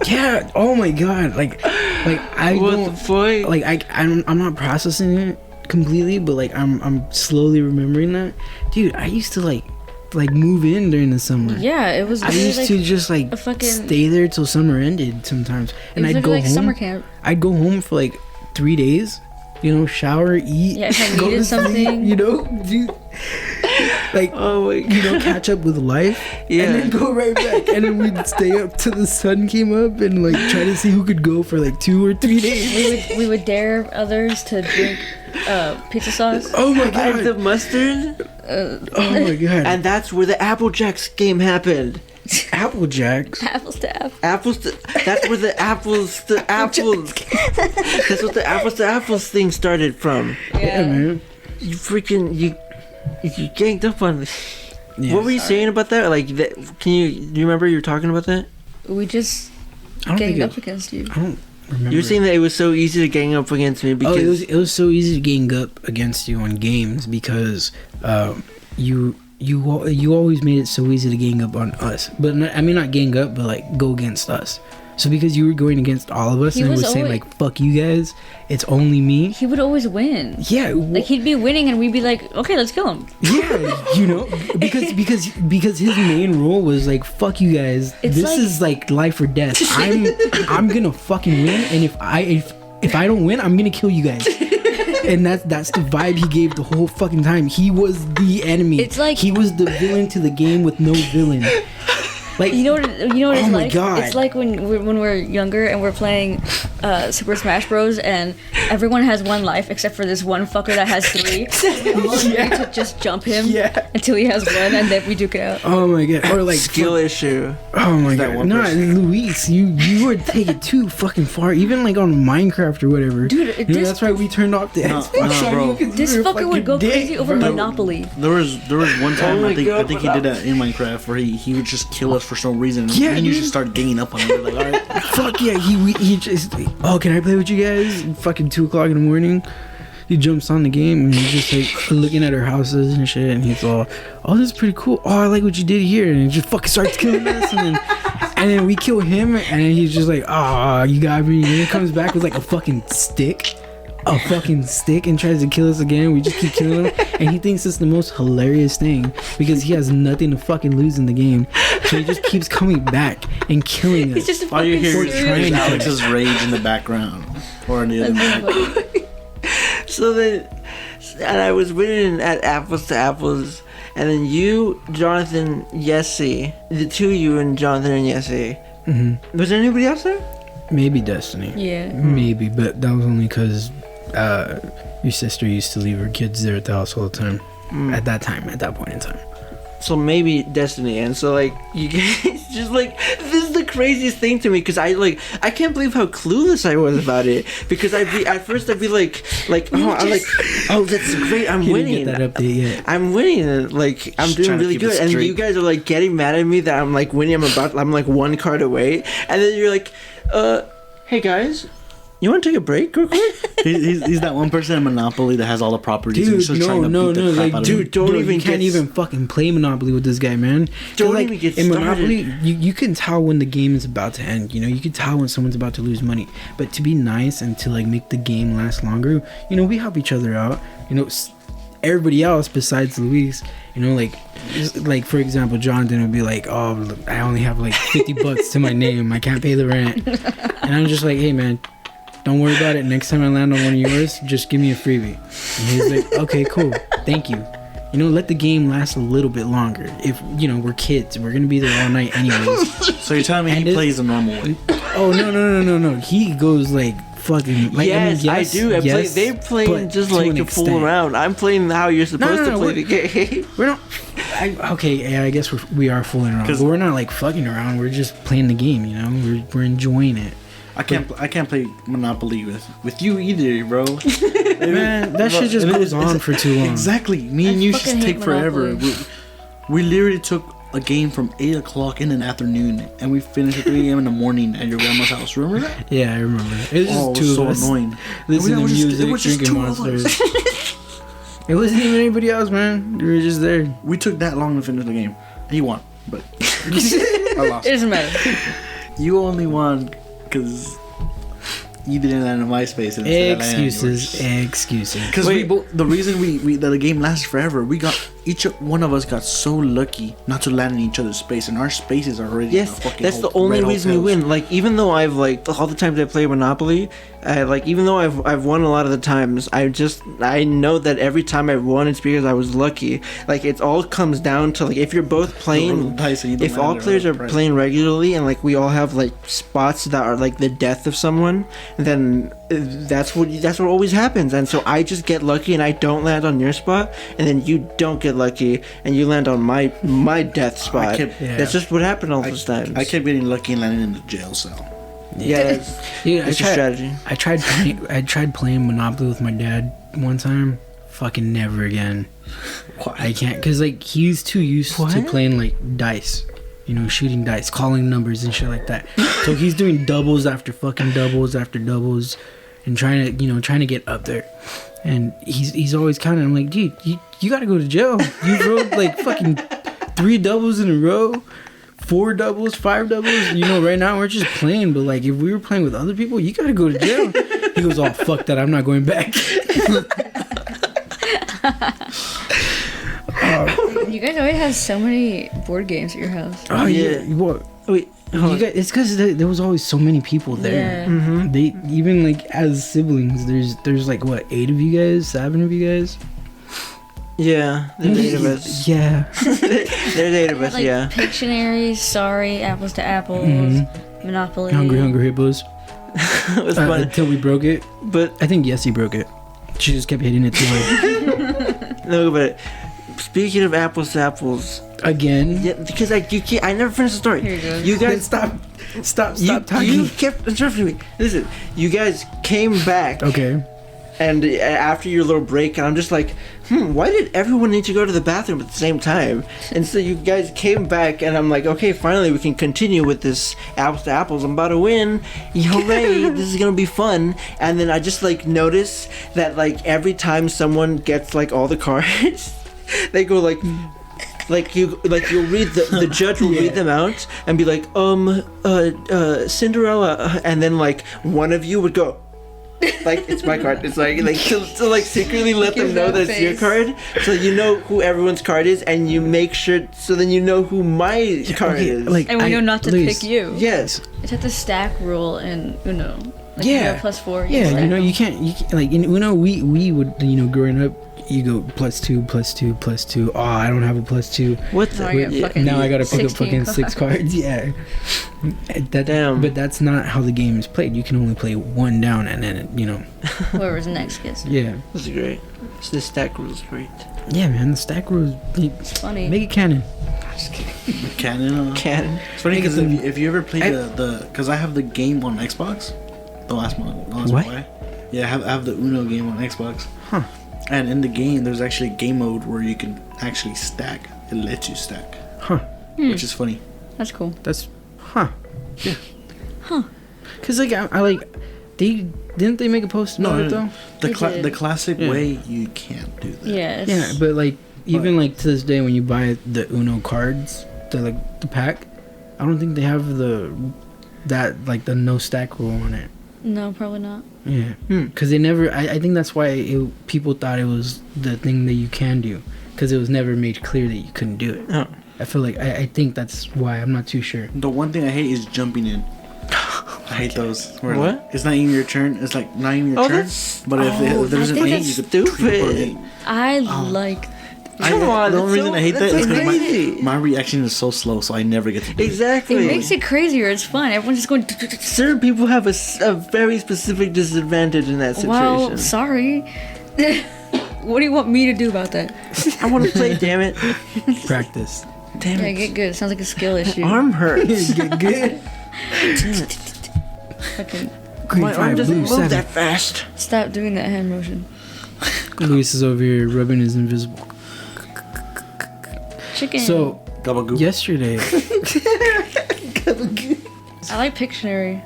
D: Yeah. Oh my god. Like I
C: What
D: don't
C: the fuck?
D: like I'm not processing it completely, but like I'm slowly remembering that. Dude, I used to like move in during the summer.
A: Yeah, it was.
D: I
A: literally,
D: used
A: like,
D: to just like
A: a fucking-
D: stay there till summer ended sometimes,
A: It
D: and
A: was
D: I'd go
A: like
D: home.
A: summer camp.
D: I'd go home for like 3 days. You know, shower, eat.
A: Yeah, if I
D: go
A: needed
D: to sleep,
A: something.
D: you know, like
C: Oh my
D: you know, catch up with life,
C: Yeah.
D: and then go right back, and then we'd stay up till the sun came up, and like try to see who could go for like 2 or 3 days.
A: We would dare others to drink pizza sauce.
D: Oh my
C: And the
D: god!
C: mustard?
D: Oh my god!
C: And that's where the Apple Jacks game happened.
D: Apple Jacks.
A: Apples to apples.
C: Apples to, that's where the apples to apples. That's what the apples to apples thing started from.
D: Yeah, man.
C: You freaking you ganged up on.
D: Yeah,
C: what were you saying about that? Like, that, do you remember you were talking about that?
A: We just
D: I don't think
A: ganged up against you.
D: I don't remember.
C: You were saying that it was so easy to gang up against me because
D: it was so easy to gang up against you on games because you always made it so easy to gang up on us. But I mean, not gang up, but like go against us. So because you were going against all of us
A: He
D: and
A: was
D: was saying
A: always-
D: like fuck you guys, it's only me.
A: He would always win.
D: Yeah,
A: Like he'd be winning, and we'd be like, "Okay, let's kill him."
D: yeah, you know, because his main rule was like fuck you guys.
A: It's
D: This
A: like-
D: is like life or death. I'm gonna fucking win, and if I don't win, I'm gonna kill you guys. And that's the vibe he gave the whole fucking time. He was the enemy.
A: It's like-
D: he was the villain to the game with no villain. Like
A: You know what it's
D: Oh my
A: like?
D: God.
A: It's like when we're younger and we're playing Super Smash Bros. And everyone has one life except for this one fucker that has 3. And we all agree to just jump him
D: Yeah.
A: until he has 1, and then we duke it out.
D: Oh my god! Or like
C: skill issue.
D: Oh my
B: that
D: god!
B: one
D: No,
B: person?
D: Luis, you would take it too fucking far. Even like on Minecraft or whatever.
A: Dude,
D: You know,
A: this-
D: that's why we turned off the Xbox. so
B: bro.
D: you could
A: This
D: do your
A: fucker would go
D: fucking
A: crazy
D: dick,
A: over
D: bro.
A: Monopoly.
B: There was one time
C: my
B: I think
C: God,
B: he did that in Minecraft where he would just kill us for some reason.
D: Yeah,
B: and you
D: dude.
B: just start ganging up on him. We're like, all right.
D: Fuck yeah! He just oh, can I play with you guys? Fucking 2:00 in the morning. He jumps on the game and he's just like looking at our houses and shit, and he's all, "Oh, this is pretty cool. Oh, I like what you did here," and he just fucking starts killing us, and then we kill him, and then he's just like, "Ah, you got me." And then he comes back with like a fucking stick. And tries to kill us again. We just keep killing him, and he thinks it's the most hilarious thing because he has nothing to fucking lose in the game, so he just keeps coming back and killing us.
A: He's just a
B: All you
A: fucking
B: hear is
A: serial
B: Alex's rage in the background. Or in the other mic.
C: So then, and I was winning at apples to apples, and then you, Jonathan, Yessie, the two of you and Jonathan and Yessie.
D: Mm-hmm.
C: Was there anybody else there?
D: Maybe Destiny.
A: Yeah.
D: Maybe, but that was only because your sister used to leave her kids there at the house all the time. At that point in time.
C: So maybe Destiny, and so like you guys just like this is the craziest thing to me because I can't believe how clueless I was about it because I'd be oh that's great I'm
D: He
C: winning
D: didn't get that update yet.
C: I'm winning and like I'm
B: Just
C: doing
B: trying to
C: really
B: keep it
C: good and
B: straight.
C: you guys are like getting mad at me that I'm like winning I'm like 1 card away and then you're like hey guys, you want to take a break real quick?
B: He's that one person in Monopoly that has all the properties. and he's
D: Dude,
B: just trying
D: no,
B: to beat the crap
D: like,
B: out of
D: dude,
B: him.
C: don't
D: bro,
C: even
D: you can't
C: get
D: even fucking play Monopoly with this guy, man.
C: Don't
D: like,
C: even get
D: in
C: started.
D: Monopoly, you can tell when the game is about to end. You know, you can tell when someone's about to lose money. But to be nice and to like make the game last longer, you know, we help each other out. You know, everybody else besides Luis, you know, like for example, Jonathan would be like, "Oh, look, I only have like $50 to my name. I can't pay the rent," and I'm just like, "Hey, man." Don't worry about it. Next time I land on one of yours, just give me a freebie. And he's like, okay, cool. Thank you. You know, let the game last a little bit longer. If, you know, we're kids. We're going to be there all night anyways.
B: So you're telling me
D: And
B: he
D: it-
B: plays the normal way?
D: Oh, no. He goes like fucking... Like,
C: Yes, I do. They're
D: but
C: playing just
D: to
C: like
D: an
C: to fool
D: extent.
C: around. I'm playing how you're supposed
D: no,
C: to play
D: we're-
C: the game.
D: We're not... Okay, yeah, I guess we are fooling around.
B: 'Cause-
D: But we're not like fucking around. We're just playing the game, you know? We're enjoying it.
B: I can't play Monopoly with you either, bro.
D: Man, that shit just goes on for too long.
B: Exactly. Me and
A: I
B: you
A: fucking
B: just take
A: hate
B: forever.
A: Monopoly.
B: We literally took a game from 8 o'clock in the afternoon and we finished at 3 a.m. in the morning at your grandma's house. Remember that?
D: Yeah, I remember. It was just
B: Oh, it
D: two
B: was so
D: of us.
B: annoying.
D: Listening to
B: It was just-
D: music,
B: it was just
D: drinking
B: 2 of us.
D: monsters. It wasn't even anybody else, man. We were just there.
B: We took that long to finish the game. He won, but I lost.
A: It doesn't matter.
B: You only won because you didn't land in my space. And
D: Excuses.
B: Because the reason we that the game lasted forever, we got each one of us got so lucky not to land in each other's space, and our spaces are already
C: Yes,
B: fucking
C: that's the
B: red
C: only reason you
B: hotels.
C: win. Like, even though I've like all the times I play Monopoly, even though I've won a lot of the times, I know that every time I've won, it's because I was lucky. Like, it all comes down to like if you're both playing,
B: Dice, and you don't
C: if all
B: land
C: players
B: at
C: are
B: the right price.
C: playing regularly, and like we all have like spots that are like the death of someone, then that's what always happens. And so I just get lucky, and I don't land on your spot, and then you don't get get lucky and you land on my death spot. That's just what happened all those times.
B: I kept getting lucky and landing in the jail cell.
C: Yeah,
D: Dude,
C: it's a strategy.
D: I tried playing Monopoly with my dad one time. Fucking never again.
B: Why?
D: I can't, cause like he's too used to playing like dice, you know, shooting dice, calling numbers and shit like that. So he's doing doubles after fucking doubles after doubles, and trying to get up there. And he's always counting. I'm like, dude, you gotta go to jail. You rolled like fucking 3 doubles in a row. 4 doubles, 5 doubles. You know, right now we're just playing, but like if we were playing with other people, you gotta go to jail. He goes, oh fuck that, I'm not going back.
A: You guys always have so many board games at your house.
D: Oh yeah. What? Wait. You guys, it's because there was always so many people there.
A: Yeah.
C: Mm-hmm.
D: They even like as siblings. There's like what, 8 of you guys, 7 of you guys.
C: Yeah, there's 8 of us.
D: Yeah.
C: There's 8 of us.
A: Like
C: Yeah.
A: Pictionary, Sorry, Apples to Apples, Monopoly.
D: Hungry Hippos.
C: It was fun,
D: Until we broke it.
C: but
D: I think Yessie broke it. She just kept hitting it too hard.
C: no, but speaking of apples to apples,
D: Again.
C: yeah, because I never finished the story.
A: Here it goes.
C: You guys
D: Stop talking.
C: You kept interrupting me. Listen, you guys came back.
D: Okay.
C: And after your little break, and I'm just like, why did everyone need to go to the bathroom at the same time? And so you guys came back, and I'm like, okay, finally we can continue with this apples to apples. I'm about to win. Hooray, this is gonna be fun. And then I just like notice that like every time someone gets like all the cards, they go like you'll read the judge will read them out and be like, Cinderella, and then like one of you would go, like, it's my card. It's like to like secretly let them know that it's your card, so you know who everyone's card is, and you make sure so then you know who my card is.
D: Like,
A: And we know not to pick you.
C: Yes.
A: It's at the stack rule in Uno. Like,
D: Yeah.
A: you have +4.
D: Yeah,
A: stack.
D: you know, you can't like in Uno we would, you know, growing up, you go +2, +2, +2. Oh, I don't have a +2.
C: What the?
A: Now I get fucking
D: Now I gotta pick up
A: 16
D: fucking 6 cards. Yeah.
C: Damn.
D: But that's not how the game is played. You can only play 1 down, and then you know.
A: Whoever's next gets it.
D: Yeah.
C: This is great. So the stack rule is great.
D: Yeah, man. The stack rules.
A: It's funny.
D: Make it canon.
B: Canon.
C: Canon.
B: It's funny because
D: Make it
B: if you ever played because I have the game on Xbox, the last one.
D: What?
B: Yeah, I have the Uno game on Xbox.
D: Huh.
B: And in the game, there's actually a game mode where you can actually stack. It lets you stack,
D: Huh.
B: which is funny.
A: That's cool.
D: That's. Huh.
B: Yeah.
A: Huh.
D: Cause like I like, didn't they make a post about it though?
A: They did.
B: The classic
D: Yeah.
B: way you can't do that.
A: Yeah.
D: Yeah, but like even like to this day when you buy the Uno cards, the pack, I don't think they have the the no stack rule on it.
A: No, probably not.
D: Yeah, because they never. I think that's why people thought it was the thing that you can do, because it was never made clear that you couldn't do it.
C: Oh.
D: I feel like I think that's why. I'm not too sure.
B: The one thing I hate is jumping in. I hate those. Where,
C: What?
B: like, it's not even your turn. It's like not even your
C: Oh,
B: turn.
C: that's-
B: But if there's
A: I
B: an
A: think
B: 8,
A: that's
B: you could
C: stupid.
A: I like.
C: Come on,
B: The
C: that's
B: only reason
C: so-
B: I hate that
C: that's
B: is
C: so
B: because
C: crazy.
B: my reaction is so slow, so I never get to do it.
C: Exactly.
A: It makes it crazier. It's fun. Everyone's just going.
C: Certain people have a very specific disadvantage in that situation.
A: Well, sorry. What do you want me to do about that?
C: I want to play, damn it.
D: Practice.
C: Damn
A: Yeah,
C: it.
A: get good. It sounds like a skill issue.
C: Arm hurts.
D: Get good.
A: Fucking
D: Green
C: My arm
D: 5,
C: doesn't
D: blue
C: move
D: 7.
C: that fast.
A: stop doing that hand motion.
D: Luis is over here rubbing his invisible.
A: Chicken.
D: So
B: Gabagool.
D: yesterday,
A: I like Pictionary.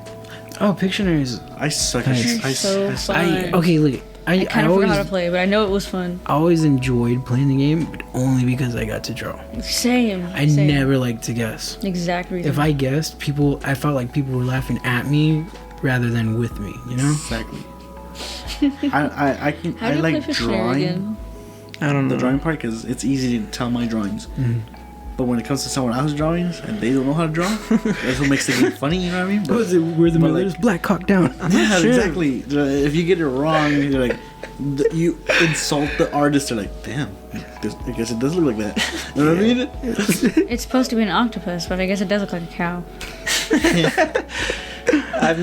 D: oh, Pictionaries.
B: I suck
D: Nice.
B: at
A: So fun.
D: Okay, look.
A: I kind of forgot how to
D: always,
A: play, but I know it was fun.
D: I always enjoyed playing the game, but only because I got to draw.
A: Same.
D: I
A: same.
D: never liked to guess.
A: Exact reason.
D: If I guessed, I felt like people were laughing at me rather than with me, you know?
B: Exactly. I can.
A: How
B: I
A: do you
B: like
A: play Pictionary
B: drawing
A: again?
C: I don't know.
B: the drawing part because it's easy to tell my drawings.
D: Mhm.
B: But when it comes to someone else's drawings and they don't know how to draw, that's what makes the game funny. You know what I mean?
D: What was it? Where the
B: but
D: Miller's
B: like-
D: black cock down.
B: Yeah,
C: Sure.
B: exactly. If you get it wrong, you're like, you insult the artist. They're like, damn, I guess it does look like that. You know what I mean?
A: It's supposed to be an octopus, but I guess it does look like a cow.
C: I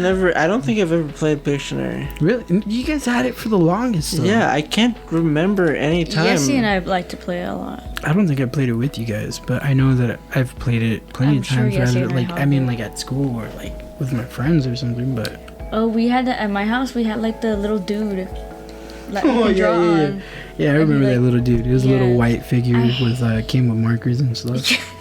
C: don't think I've ever played Pictionary.
D: Really? You guys had it for the longest. Though.
C: Yeah, I can't remember any time.
A: Yessie and I like to play it a lot.
D: I don't think I played it with you guys, but I know that I've played it plenty
A: I'm
D: of
A: sure
D: times.
A: Yessie
D: rather,
A: and I
D: like,
A: have
D: I mean,
A: it.
D: like at school or like with my friends or something. But
A: Oh, we had that at my house. We had like the little dude. Like you
D: Oh,
A: could draw
D: yeah.
A: on.
D: yeah, I
A: And he,
D: remember that
A: like-
D: little dude. It was a little
A: yeah.
D: white figure
A: I-
D: with came with markers and stuff.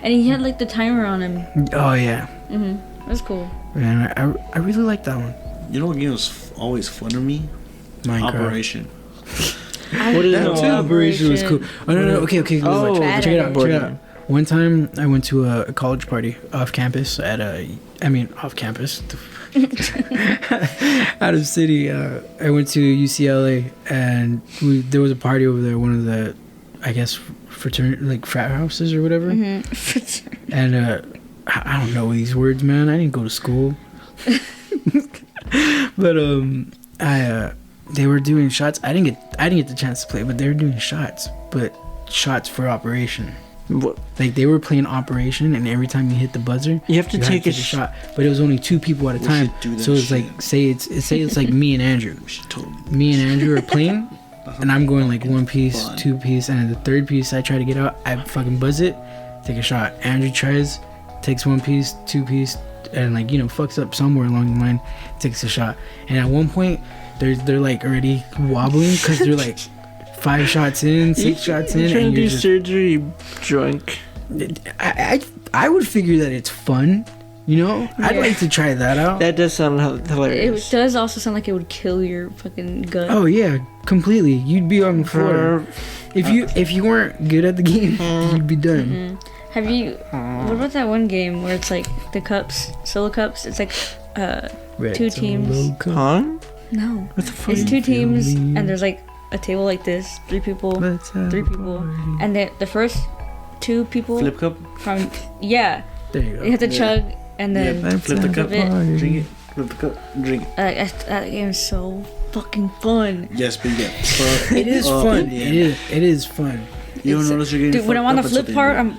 A: And he had like the timer on him.
D: Oh yeah,
A: It was cool.
D: man, I really like that one.
B: You know what game was always fun to me?
D: Minecraft.
B: Operation.
C: What is
D: That
C: it?
D: too. Operation was cool. Oh no, okay.
C: Oh,
D: check it out.
C: board
D: Check it out.
C: game.
D: One time I went to a college party off campus off campus, out of city. I went to UCLA and there was a party over there. One of the, I guess, frat houses or whatever. And I don't know these words, man. I didn't go to school. But they were doing shots. I didn't get the chance to play, but they were doing shots. But shots for Operation.
C: What?
D: Like they were playing Operation, and every time you hit the buzzer,
C: You have to
D: had
C: take a
D: shot. But it was only 2 people at a
B: We
D: time.
B: should do that
D: So it's
B: shit.
D: like say it's like me and Andrew.
B: We should totally.
D: Me and Andrew are playing, and I'm going like 1 piece,
B: Fun.
D: 2 piece, and then the 3rd piece I try to get out. I fucking buzz it, take a shot. Andrew tries, takes 1 piece, 2 piece, and like fucks up somewhere along the line, takes a shot. And at one point, they're like already wobbling because they're like 5 shots in, 6 shots
C: You're
D: in,
C: trying
D: and
C: to
D: you're
C: do
D: just.
C: surgery drunk.
D: I would figure that it's fun, I'd
A: Yeah.
D: like to try that out.
C: That does sound
A: It
C: hilarious.
A: does also sound like it would kill your fucking gut.
D: Oh yeah, completely. You'd be on the floor. If you weren't good at the game, you'd be done.
A: Have you? What about that one game where it's like the cups, solo cups? It's like
D: Red
A: 2
D: Solo
A: teams.
D: Cup.
C: Huh?
A: No,
C: What the fuck?
A: it's 2 teams,
D: me.
A: and there's like a table like this, 3 people,
D: Let's have
A: 3
D: a
A: people,
D: party.
A: and the first 2 people
B: Flip cup.
A: from
D: There you go.
A: you have to
B: Yeah.
A: chug and then
B: Yeah,
D: Let's
B: flip the
D: have
B: cup.
D: a party.
B: Drink it. Flip the cup. Drink it.
A: that game is so fucking fun.
B: Yes, but yeah.
D: It is fun. It is fun.
B: You don't
A: It's-
B: notice you're getting.
A: Dude, when I'm on the flip part, I'm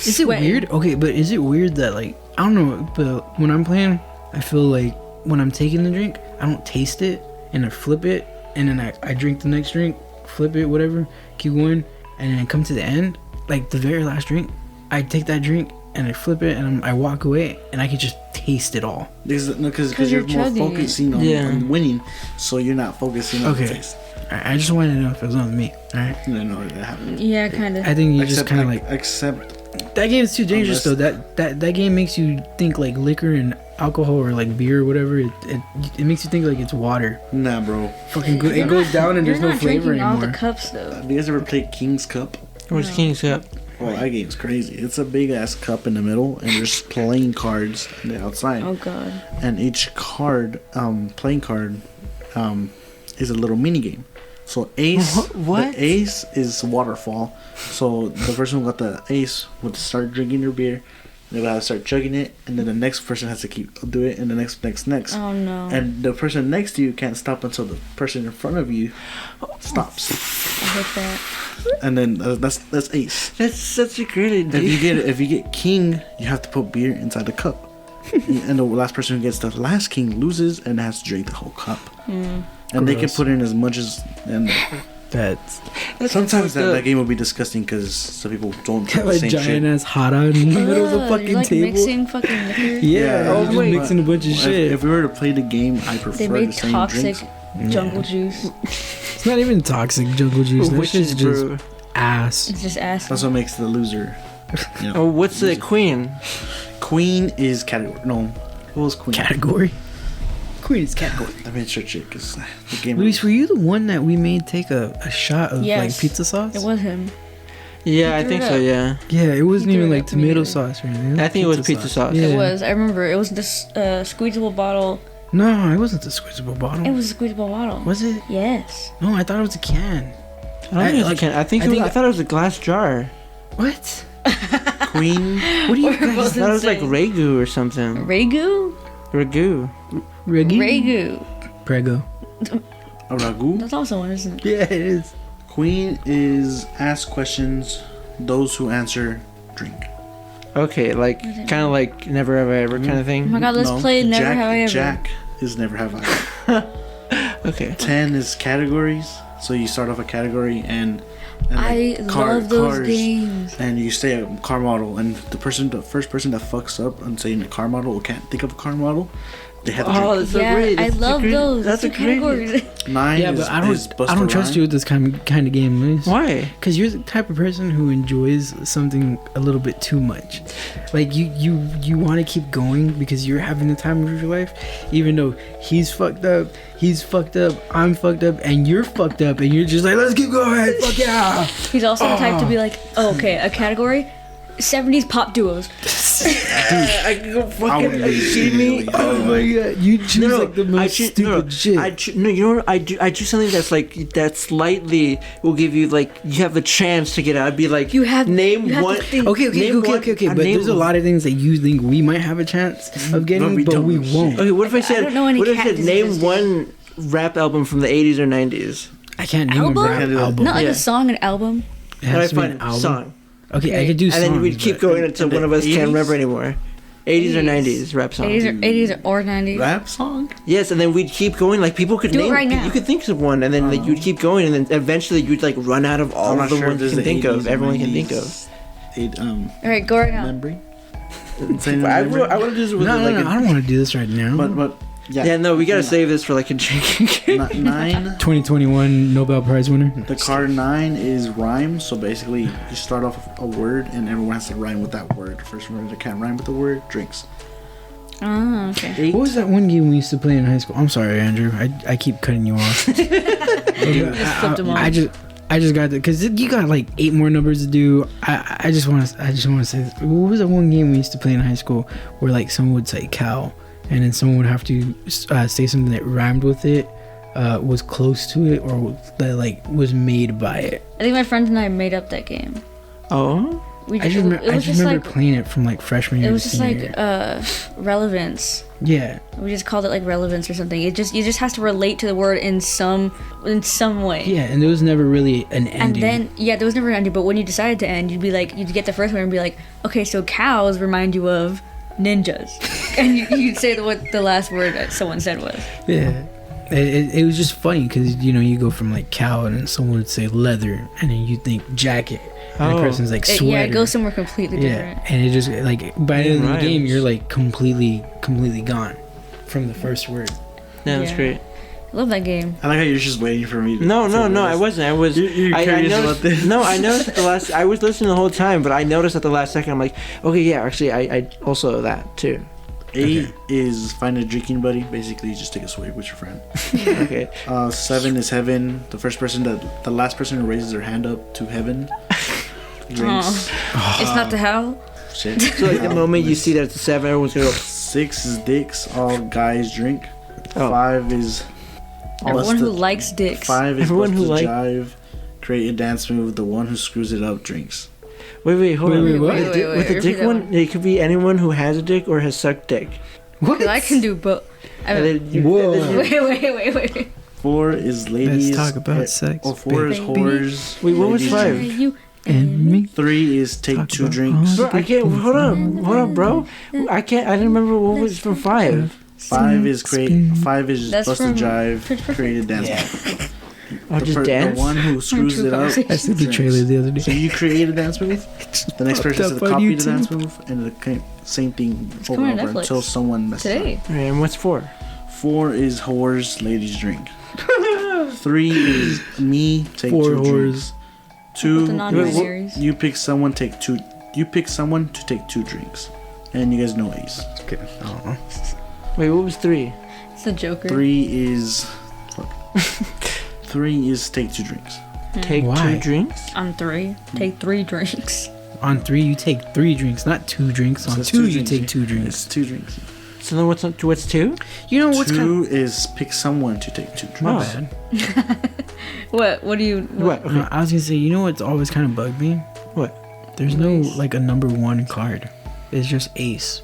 D: Is it weird? Okay, but is it weird that like I don't know, but when I'm playing, I feel like when I'm taking the drink, I don't taste it and I flip it and then I drink the next drink, flip it, whatever, keep going, and then I come to the end, like the very last drink, I take that drink and I flip it and I walk away and I can just taste it all.
B: Because
A: you're
B: you're more
A: chugging it.
B: focusing on winning, so you're not focusing on the
D: Okay.
B: taste.
D: I just wanted to know if it was on me. All right.
B: You know that happened.
A: yeah, kind of.
D: I think you just kind of like
B: Except
D: that game is too dangerous
B: Unless-
D: though. That game makes you think like liquor and alcohol or like beer or whatever. It makes you think like it's water.
B: nah, bro.
D: Fucking good. It goes down and there's
A: You're
D: no
A: not
D: flavor
A: drinking all the
D: anymore.
A: cups though.
B: Do you guys ever play King's Cup?
C: Where's King's Cup?
B: Oh, that game's crazy. It's a big ass cup in the middle, and there's playing cards on the outside.
A: Oh god.
B: And each card, playing card, is a little mini game. So ace,
C: What?
B: the ace is waterfall. So the person who got the ace would start drinking their beer. They would have to start chugging it, and then the next person has to do it, and the next.
A: Oh no.
B: And the person next to you can't stop until the person in front of you stops.
A: I hate that.
B: And then that's ace.
C: That's such a great idea.
B: If you get king, you have to put beer inside the cup. And the last person who gets the last king loses and has to drink the whole cup. And they can
D: Gross.
B: put in as much as. And
D: That's
B: sometimes
C: fucked up.
B: that game will be disgusting because some people don't drink
D: have
B: the
D: a
B: same
D: giant
B: shit.
D: ass hara in the middle of the
A: Ugh,
D: fucking
A: you're like
D: table.
A: mixing fucking liquor.
D: Yeah,
C: Oh,
D: you're just
C: wait.
D: mixing a bunch of shit.
B: If we were to play the game, I prefer
A: They
B: the
A: made
B: same
A: toxic
B: drinks.
A: jungle juice.
D: It's not even toxic jungle juice. This
C: Witches
D: is just
C: brew.
D: ass.
A: It's just acid.
B: That's what makes the loser. You know,
C: Oh, what's the queen?
B: Queen is category. No, what was queen?
D: Category. Queen is category.
B: I made sure chick because the game.
D: Luis, were you the one that we made take a shot of
A: Yes.
D: like pizza sauce?
A: It was him.
C: Yeah, I
A: threw
C: think
A: it
C: so.
A: up.
C: Yeah,
D: Yeah, it wasn't
A: He
D: even
A: threw it
D: like
A: up to me
D: tomato
A: either.
D: sauce or anything.
C: I think it was pizza sauce.
D: Yeah.
A: It was. I remember. It was this squeezable bottle.
D: No, it wasn't the squeezable bottle.
A: It was a squeezable bottle.
D: Was it?
A: Yes.
D: No, I thought it was a can.
C: I don't think it was
D: like-
C: a can. I thought it was a glass jar.
D: What?
B: Queen.
D: What do you
A: We're
D: guys?
C: I
A: both
C: thought it was like
A: insane.
C: ragu or something.
A: Ragu?
C: Ragu.
D: Reggie?
A: Ragu.
D: Prego.
B: A ragu.
A: That's also one, isn't it?
D: Yeah, it is.
B: Queen is ask questions. Those who answer drink.
C: Okay, like kind of like Never Have I Ever kind of
A: Oh
C: thing.
A: my god, let's play Never Have I Ever.
B: Jack is Never Have I.
C: Okay.
B: 10 is categories. So you start off a category and
A: I love those games.
B: And you say a car model, and the first person that fucks up on saying a car model or can't think of a car model, they have to drink.
C: That's so
A: Yeah,
C: great.
A: I love those.
C: That's a great.
A: categories.
B: 9
D: Yeah,
B: is,
D: but
B: is
D: I
B: Busta
D: don't trust
B: Rhymes.
D: you with this kind of game, Luis.
C: Why?
D: Because you're the type of person who enjoys something a little bit too much. Like you want to keep going because you're having the time of your life, even though he's fucked up, I'm fucked up, and you're fucked up, and you're just like, let's keep going, fuck yeah.
A: He's also the type to be like, oh, okay, a category, 70s pop duos.
C: I can go
B: I
C: fucking.
B: would
C: Are you
B: leave
C: kidding me?
B: immediately.
D: Oh my god, you choose like the most stupid shit.
C: No, you know what? I do something that's like that slightly will give you like you have a chance to get out. I'd be like,
A: You have
C: name
A: you have to
C: one.
A: think.
D: Okay,
C: Name one-
D: but
C: name-
D: there's a lot of things that you think we might have a chance of getting,
B: we
D: but
B: don't
D: we
B: know
D: won't.
B: shit.
C: Okay, what if I said?
A: don't know any
C: What if I
A: cat
C: said name
A: diseases.
C: one rap album from the 80s or 90s?
D: I can't name
A: Album?
D: a rap album.
A: Not like
C: Yeah.
A: a song, an album.
D: It has to be
C: find
D: an album.
C: song,
D: Okay, I could do
C: and
D: songs.
C: then we'd keep
D: but-
C: going until
B: in the
C: one of us
B: 80s?
C: can't remember anymore. 80s or
A: 80s.
C: 90s rap song.
A: 80s or 90s.
B: Rap song?
C: Yes, and then we'd keep going. Like people could
A: Do it
C: name.
A: right now.
C: You could think of one, and then like, you'd keep going, and then eventually you'd like run out of all
B: I'm
C: of
B: not
C: the
B: sure
C: ones
B: if
C: you can
B: there's
C: think
B: the
C: of.
B: 80s or
C: Everyone can think
B: 90s.
C: of.
A: Alright, go right now.
B: Memory?
C: I would do this with
D: No,
C: like
D: I don't want to do this right now.
B: But yeah.
C: yeah, no, we gotta save this for like a drinking game.
B: 9.
D: 2021 Nobel Prize winner.
B: The card 9 is rhyme. So basically, you start off with a word, and everyone has to rhyme with that word. First one that can't rhyme with the word drinks.
A: Oh, okay.
D: What was that one game we used to play in high school? I'm sorry, Andrew. I keep cutting you off.
A: flipped him off.
D: I just got that because you got like 8 more numbers to do. I just want to say, what was that one game we used to play in high school where like someone would say cow and then someone would have to say something that rhymed with it, was close to it, or that like was made by it.
A: I think my friends and I made up that game.
C: Oh,
A: We
D: I just remember playing it from like freshman year
A: it was
D: to
A: just
D: senior
A: like
D: year.
A: relevance.
D: Yeah.
A: We just called it like relevance or something. You just has to relate to the word in some way.
D: Yeah, and there was never really an ending.
A: And then there was never an ending. But when you decided to end, you'd be like, you'd get the first one and be like, okay, so cows remind you of ninjas, and you'd say what the last word that someone said was.
D: Yeah. It was just funny because, you know, you go from like cow and then someone would say leather and then you think jacket and the
C: Oh.
D: person's like sweater.
A: Yeah, it goes somewhere completely different.
D: Yeah, and it just like by the end of the game
C: Rhymes.
D: you're like completely gone from the first word.
C: no, that's
A: Yeah.
C: great.
A: I love that game.
B: I like how you're just waiting for me.
C: No,
B: to
C: I
B: this.
C: wasn't. I was.
B: You're
C: I
B: curious
C: noticed,
B: about this?
C: No, I noticed at the last. I was listening the whole time, but I noticed at the last second. I'm like, okay, yeah, actually, I also that too.
B: 8 is find a drinking buddy. Basically, you just take a swig with your friend.
C: Okay.
B: 7 is heaven. The last person who raises their hand up to heaven drinks.
A: It's not the hell.
B: Shit.
C: So like the moment you see that it's a 7, everyone's gonna go.
B: 6 is dicks. All guys drink.
C: Oh.
B: 5 is
A: Everyone who
B: Bust
A: likes dicks.
B: 5 is
C: Everyone who
B: bust the
C: like-
B: jive. Create a dance move. The one who screws it up drinks.
C: Wait, hold on.
D: Wait, what?
C: With the- with the
A: Repeat
C: dick
A: that
C: one, it could be anyone who has a dick or has sucked dick.
D: What?
A: 'Cause I can do both.
C: And then you-
D: Whoa.
A: Wait.
B: 4 is ladies.
D: Let's talk about
B: eh,
D: sex,
B: Oh, 4 is
A: baby.
B: whores.
C: Wait, what was
B: ladies
C: 5?
B: drink.
A: You
D: And me.
B: 3 is take
D: Talk
B: 2
D: about
B: drinks.
C: Bro, I can't. Hold on, bro. I can't. I didn't remember what was from 5.
B: 5 is create. 5 is
A: That's
B: bust a
A: from
B: jive.
A: Pitch Perfect.
B: Create a dance move.
C: Oh, just
B: The
C: dance.
B: one who screws
A: True
B: it up.
A: conversation.
D: I seen the
B: drinks.
D: trailer the other
B: So
D: day.
B: you create a dance move. The next person has
D: up
B: to
D: on
B: copy the
D: YouTube.
B: dance move, and the same thing over
A: coming
B: and
A: to
B: over
A: Netflix
B: until someone messes
A: today.
B: up.
C: And what's 4?
B: 4 is whores, ladies drink. 3 is me, take
D: 4
B: 2
D: whores.
B: drinks.
A: With
B: 2,
A: the non-binaries.
B: you pick someone, take 2. You pick someone to take 2 drinks, and you guys know Ace.
D: Okay. I don't know.
C: Wait, what was 3?
A: It's the Joker.
B: 3 is. Fuck. 3 is take 2 drinks.
C: Take
D: Why?
C: 2 drinks.
A: On 3, take 3 drinks.
D: On 3 you take 3 drinks, not 2 drinks. On
B: So it's
D: 2 you
B: drinks,
D: take
B: yeah.
D: 2 drinks.
B: It's 2 drinks.
C: So then what's 2?
D: You know what's
B: 2
D: kind
B: is pick someone to take 2 drinks.
D: my
C: Oh.
D: bad.
A: What do you?
C: What? Okay.
D: No, I was gonna say, you know what's always kind of bugged me?
C: What?
D: There's no
A: Ace.
D: like a number 1 card. It's just ace.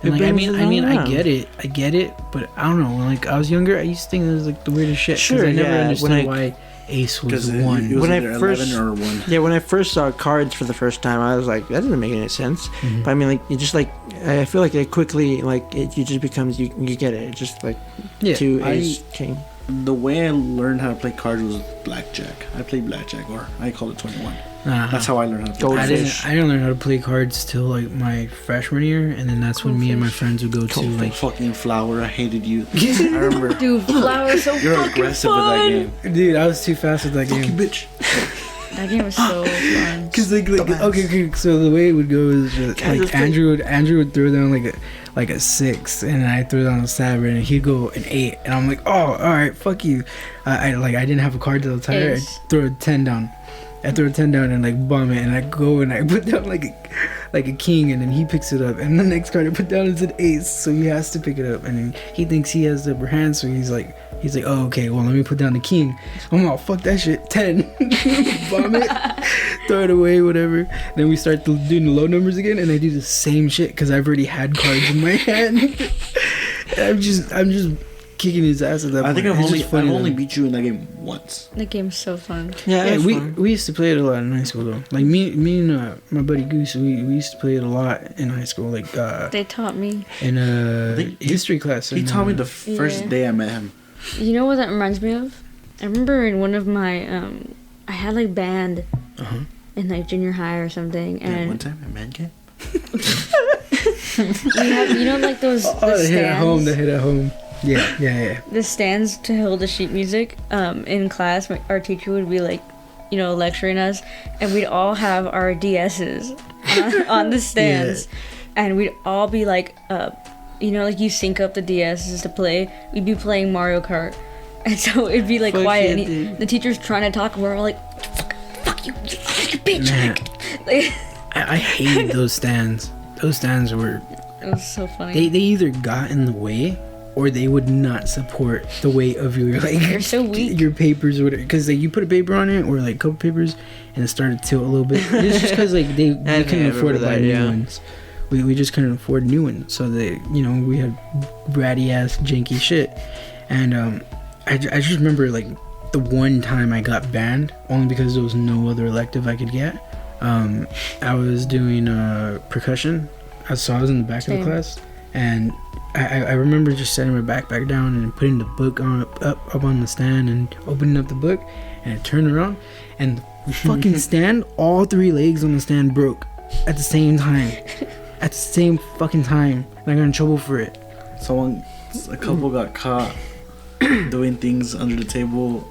D: And
C: It
D: like, I
C: brings
D: mean,
C: it
D: I mean,
C: around.
D: I get it, but I don't know. When like I was younger, I used to think it was like the weirdest shit. 'cause
C: Sure,
D: I never
C: yeah,
D: understood
C: when I-
D: why Ace was
B: Because
D: one.
B: it was
C: When I
B: either
C: first-
B: 11 or 1.
C: Yeah, when I first saw cards for the first time, I was like, that doesn't make any sense. But I mean, like, you just like, I feel like it quickly, like, it just becomes, you get it. It's just like
D: Yeah,
C: 2
B: I-
C: ace king.
B: The way I learned how to play cards was blackjack. I played blackjack, or I call it 21. That's how I learned how to play
C: Gold
D: I
B: cards.
C: fish.
D: didn't learn how to play cards till like my freshman year, and then that's when me and my friends would go to
B: Like
D: like.
B: fucking Flower, I hated you. I remember.
A: Dude, Flower is so
B: You're
A: fucking
B: aggressive
A: fun.
B: with that game.
D: Dude, I was too fast with that
B: Fucking
D: game.
B: bitch.
A: That game was so fun.
D: Cause like okay, so the way it would go is just,
C: Guys,
D: like Andrew would throw down like a 6, and I throw down a 7, and he'd go an 8, and I'm like, oh, all right, fuck you. I didn't have a card till the time. I
A: Ace.
D: throw a 10 down. I throw a 10 down and like bomb it, and I go and I put down like a king, and then he picks it up, and the next card I put down is an ace, so he has to pick it up, and then he thinks he has the upper hand, so he's like, oh, okay, well, let me put down the king. I'm all, fuck that shit, 10, bomb it, throw it away, whatever. Then we start doing the low numbers again, and I do the same shit because I've already had cards in my hand. I'm just kicking his ass at that
B: I
D: point.
B: think
D: It's just funny,
B: I've only
D: though.
B: beat you in that game once.
A: That game's so fun.
C: Yeah,
D: Yeah,
C: it's
D: we
C: fun.
D: used to play it a lot in high school though. Like me and my buddy Goose, we used to play it a lot in high school. Like
A: They taught me.
D: in
B: think he-
D: history class.
B: He
D: and,
B: taught me the first
A: Yeah.
B: day I met him.
A: You know what that reminds me of? I remember in one of my I had like band
D: Uh-huh.
A: in like junior high or something,
B: Yeah, one
A: and
B: time at man camp.
A: we have, you know, like those
D: Oh,
A: the
D: they hit at home. They
A: stands,
D: hit at home. Yeah.
A: the stands to hold the sheet music. In class, our teacher would be like, you know, lecturing us, and we'd all have our DSs on the stands, and we'd all be like, you know, like you sync up the DSs to play. We'd be playing Mario Kart, and so it'd be like
C: Fuck
A: quiet,
C: yeah,
A: and
C: dude.
A: the teacher's trying to talk, and we're all like, fuck you, you bitch.
D: Man.
A: Like,
D: I hated those stands. Those stands were
A: it was so funny.
D: they either got in the way or they would not support the weight of your like
A: They're so weak.
D: your papers or whatever. Because like you put a paper on it or like a couple papers and it started to tilt a little bit. It's just because like we
C: I
D: couldn't afford to
C: remember
D: buy
C: that,
D: new
C: yeah.
D: ones. We just couldn't afford new ones. So they, you know, we had ratty ass janky shit. And I just remember like the one time I got banned only because there was no other elective I could get. I was doing percussion. So I was in the back of
A: Same.
D: the class, and I remember just setting my backpack down and putting the book up on the stand and opening up the book, and I turned around, and the fucking stand, all 3 legs on the stand broke at the same time, at the same fucking time, and I got in trouble for it.
B: A couple got caught doing things under the table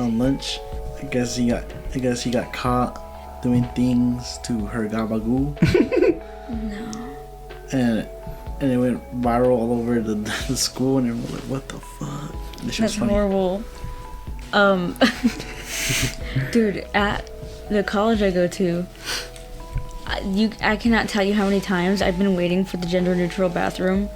B: on lunch. I guess he got caught doing things to her gabagoo. And it went viral all over the school, and everyone was like, "What the fuck?" This shit was
A: That's
B: funny.
A: horrible. Dude, at the college I go to, I cannot tell you how many times I've been waiting for the gender neutral bathroom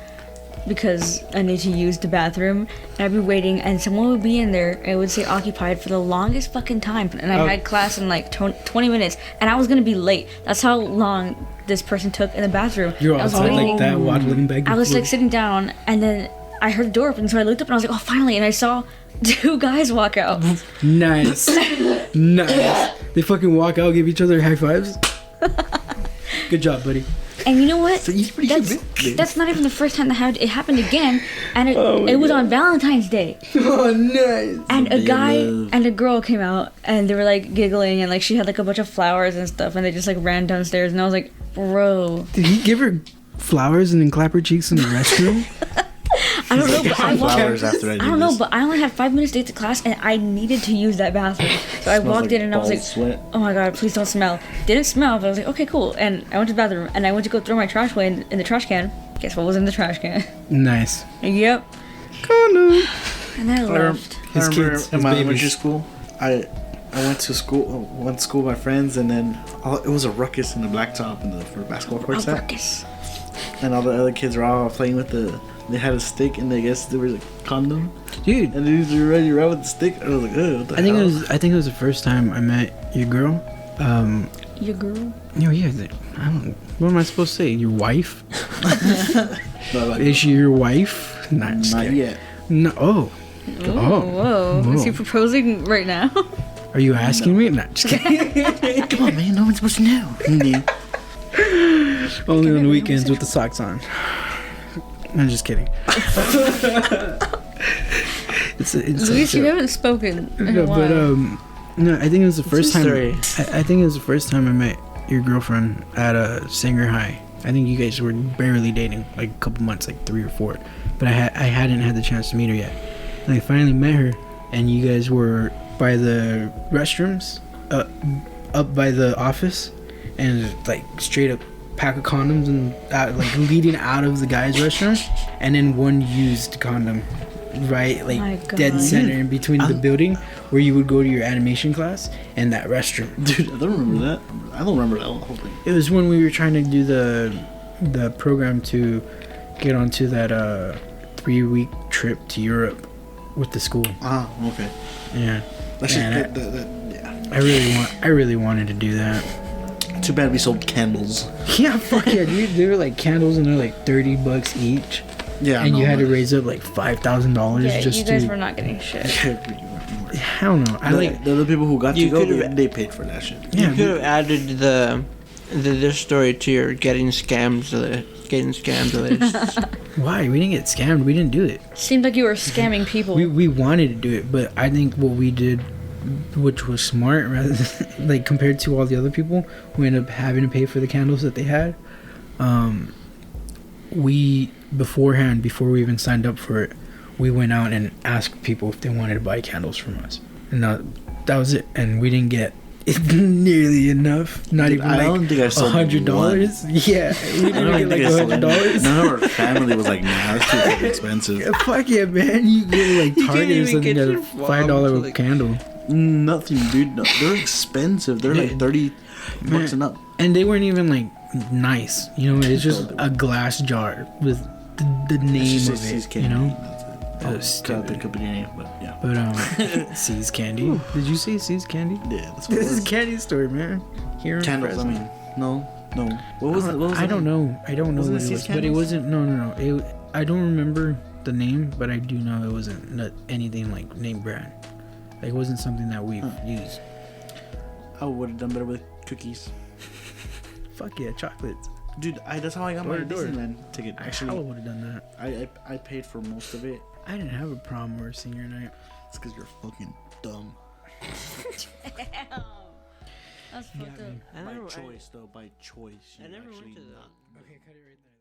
A: because I need to use the bathroom. And I'd be waiting, and someone would be in there, and it would say occupied for the longest fucking time. And I had class in like 20 minutes, and I was gonna be late. That's how long this person took in the bathroom.
D: You're
A: I was
D: outside
A: waiting.
D: like that, waddling back.
A: I was
D: and
A: like sitting down, and then I heard the door open, so I looked up and I was like, oh, finally. And I saw 2 guys walk out.
D: forth. Nice. They fucking walk out, give each other high fives. Good job, buddy.
A: And you know what?
B: So he's pretty good.
A: That's not even the first time it happened again. And it was on Valentine's Day.
D: Oh, nice.
A: And a
B: They
A: guy
B: love-
A: and a girl came out, and they were like giggling, and like she had like a bunch of flowers and stuff, and they just like ran downstairs, and I was like, bro.
D: Did he give her flowers and then clap her cheeks in the restroom?
A: I don't know, but I walked.
B: Flowers after I
A: I don't know, but I only had 5 minutes to get to class, and I needed to use that bathroom. So I walked in, and I was like,
B: sweat.
A: oh my god, please don't smell. Didn't smell, but I was like, okay, cool. And I went to the bathroom, and I went to go throw my trash away in the trash can. Guess what was in the trash can?
D: Nice.
A: Yep.
D: Condom.
A: And then I left.
D: His
B: I remember
D: kids,
B: in
D: his
B: my
D: babies.
B: elementary school, I went to school with my friends, and then it was a ruckus in the blacktop for basketball courts,
A: Ruckus.
B: and all the other kids were all playing with they had a stick, and I guess there was a condom,
D: Dude,
B: and dudes were ready to ride with the stick. I was like, oh, what the
D: I think
B: hell?
D: it was the first time I met your girl.
A: Your girl?
D: I don't. What am I supposed to say? Your wife?
B: No, like,
D: Is she your wife? Not, just
B: not
D: kidding.
B: yet.
D: No. Oh,
A: Oh, whoa. Is he
D: Whoa.
A: proposing right now?
D: Are you asking me? Nah, just kidding.
B: Come on, man. No one's supposed to know.
D: Only on the weekends with the socks on. I'm just kidding.
A: Luis, you haven't spoken in a
D: No,
A: while.
D: but no, I think it was the first time.
C: story.
D: I think it was the first time I met your girlfriend at a Singer High. I think you guys were barely dating, like a couple months, like 3 or 4. But I hadn't had the chance to meet her yet. And I finally met her, and you guys were by the restrooms, up by the office, and like straight up pack of condoms and like leading out of the guys' restroom, and then one used condom, right,
A: My
D: like
A: God.
D: dead center in between the building where you would go to your animation class and that restroom.
B: Dude, I don't remember that. I don't remember that whole thing.
D: It was when we were trying to do the program to get onto that 3-week trip to Europe with the school.
B: Ah, okay.
D: Yeah.
B: That shit,
D: Man,
B: yeah.
D: I really wanted to do that.
B: Too bad we sold candles.
D: Yeah, fuck yeah, dude. They were like candles and they're like $30 each.
B: Yeah,
D: And
B: no,
D: you had to
B: but-
D: raise up like $5,000
A: Yeah,
D: just
A: you guys
D: to.
A: were not getting shit.
D: I don't know. I like.
B: the other people who got
C: You
B: to go,
C: could've-
B: they paid for that shit.
D: Yeah,
C: You could have added this story to your getting scammed list.
D: why? We didn't get scammed. We didn't do it.
A: Seemed like you were scamming people.
D: We wanted to do it, but I think what we did, which was smart, rather than, like compared to all the other people who ended up having to pay for the candles that they had, we beforehand, before we even signed up for it, we went out and asked people if they wanted to buy candles from us, and that was it. And we didn't get nearly enough. Not
B: Dude,
D: even
B: I
D: like
B: don't think I sold
D: $100. Yeah, we
B: I don't
D: didn't
B: think
D: get
B: I sold
D: like $100.
B: None of our family was like, nah, that's too fucking expensive.
D: Yeah, fuck yeah, man! You go to like
C: You can't
D: Target or
C: even
D: something,
C: get
D: get a
C: your mom to,
D: $5
C: like-
D: candle.
B: Nothing, dude. No, they're expensive. They're like 30 bucks and up.
D: And they weren't even like nice, you know. It's just a glass jar with the name of
B: See's
D: it,
B: candy.
D: you know.
B: That's it.
D: That was
B: God,
D: stupid.
B: that could be any, but yeah.
D: But C's candy. Did you say C's candy?
B: Yeah, that's what it
D: This is
B: was.
D: candy store, man. Here in
B: Candles, I
D: Fresno.
B: mean. No. What was it? What was
D: I
B: the
D: don't
B: name?
D: know. I don't know
B: Wasn't
D: what
B: it
D: it
B: C's
D: was, but it
B: candles?
D: wasn't. No. I don't remember the name, but I do know it wasn't anything like name brand. Like it wasn't something that we've used.
B: I would have done better with cookies.
D: Fuck yeah, chocolates.
B: Dude, that's how I got my
D: Door to door.
B: Disneyland ticket.
D: I
B: Actually,
D: would have done that.
B: I paid for most of it.
D: I didn't have a prom or senior night.
B: It's because you're fucking dumb.
A: Damn. That's fucked up.
C: I
B: By
C: never-
B: choice, though. By choice.
C: I
B: you
C: never
B: actually
C: went to
B: not.
C: the.
D: Okay, cut it right there.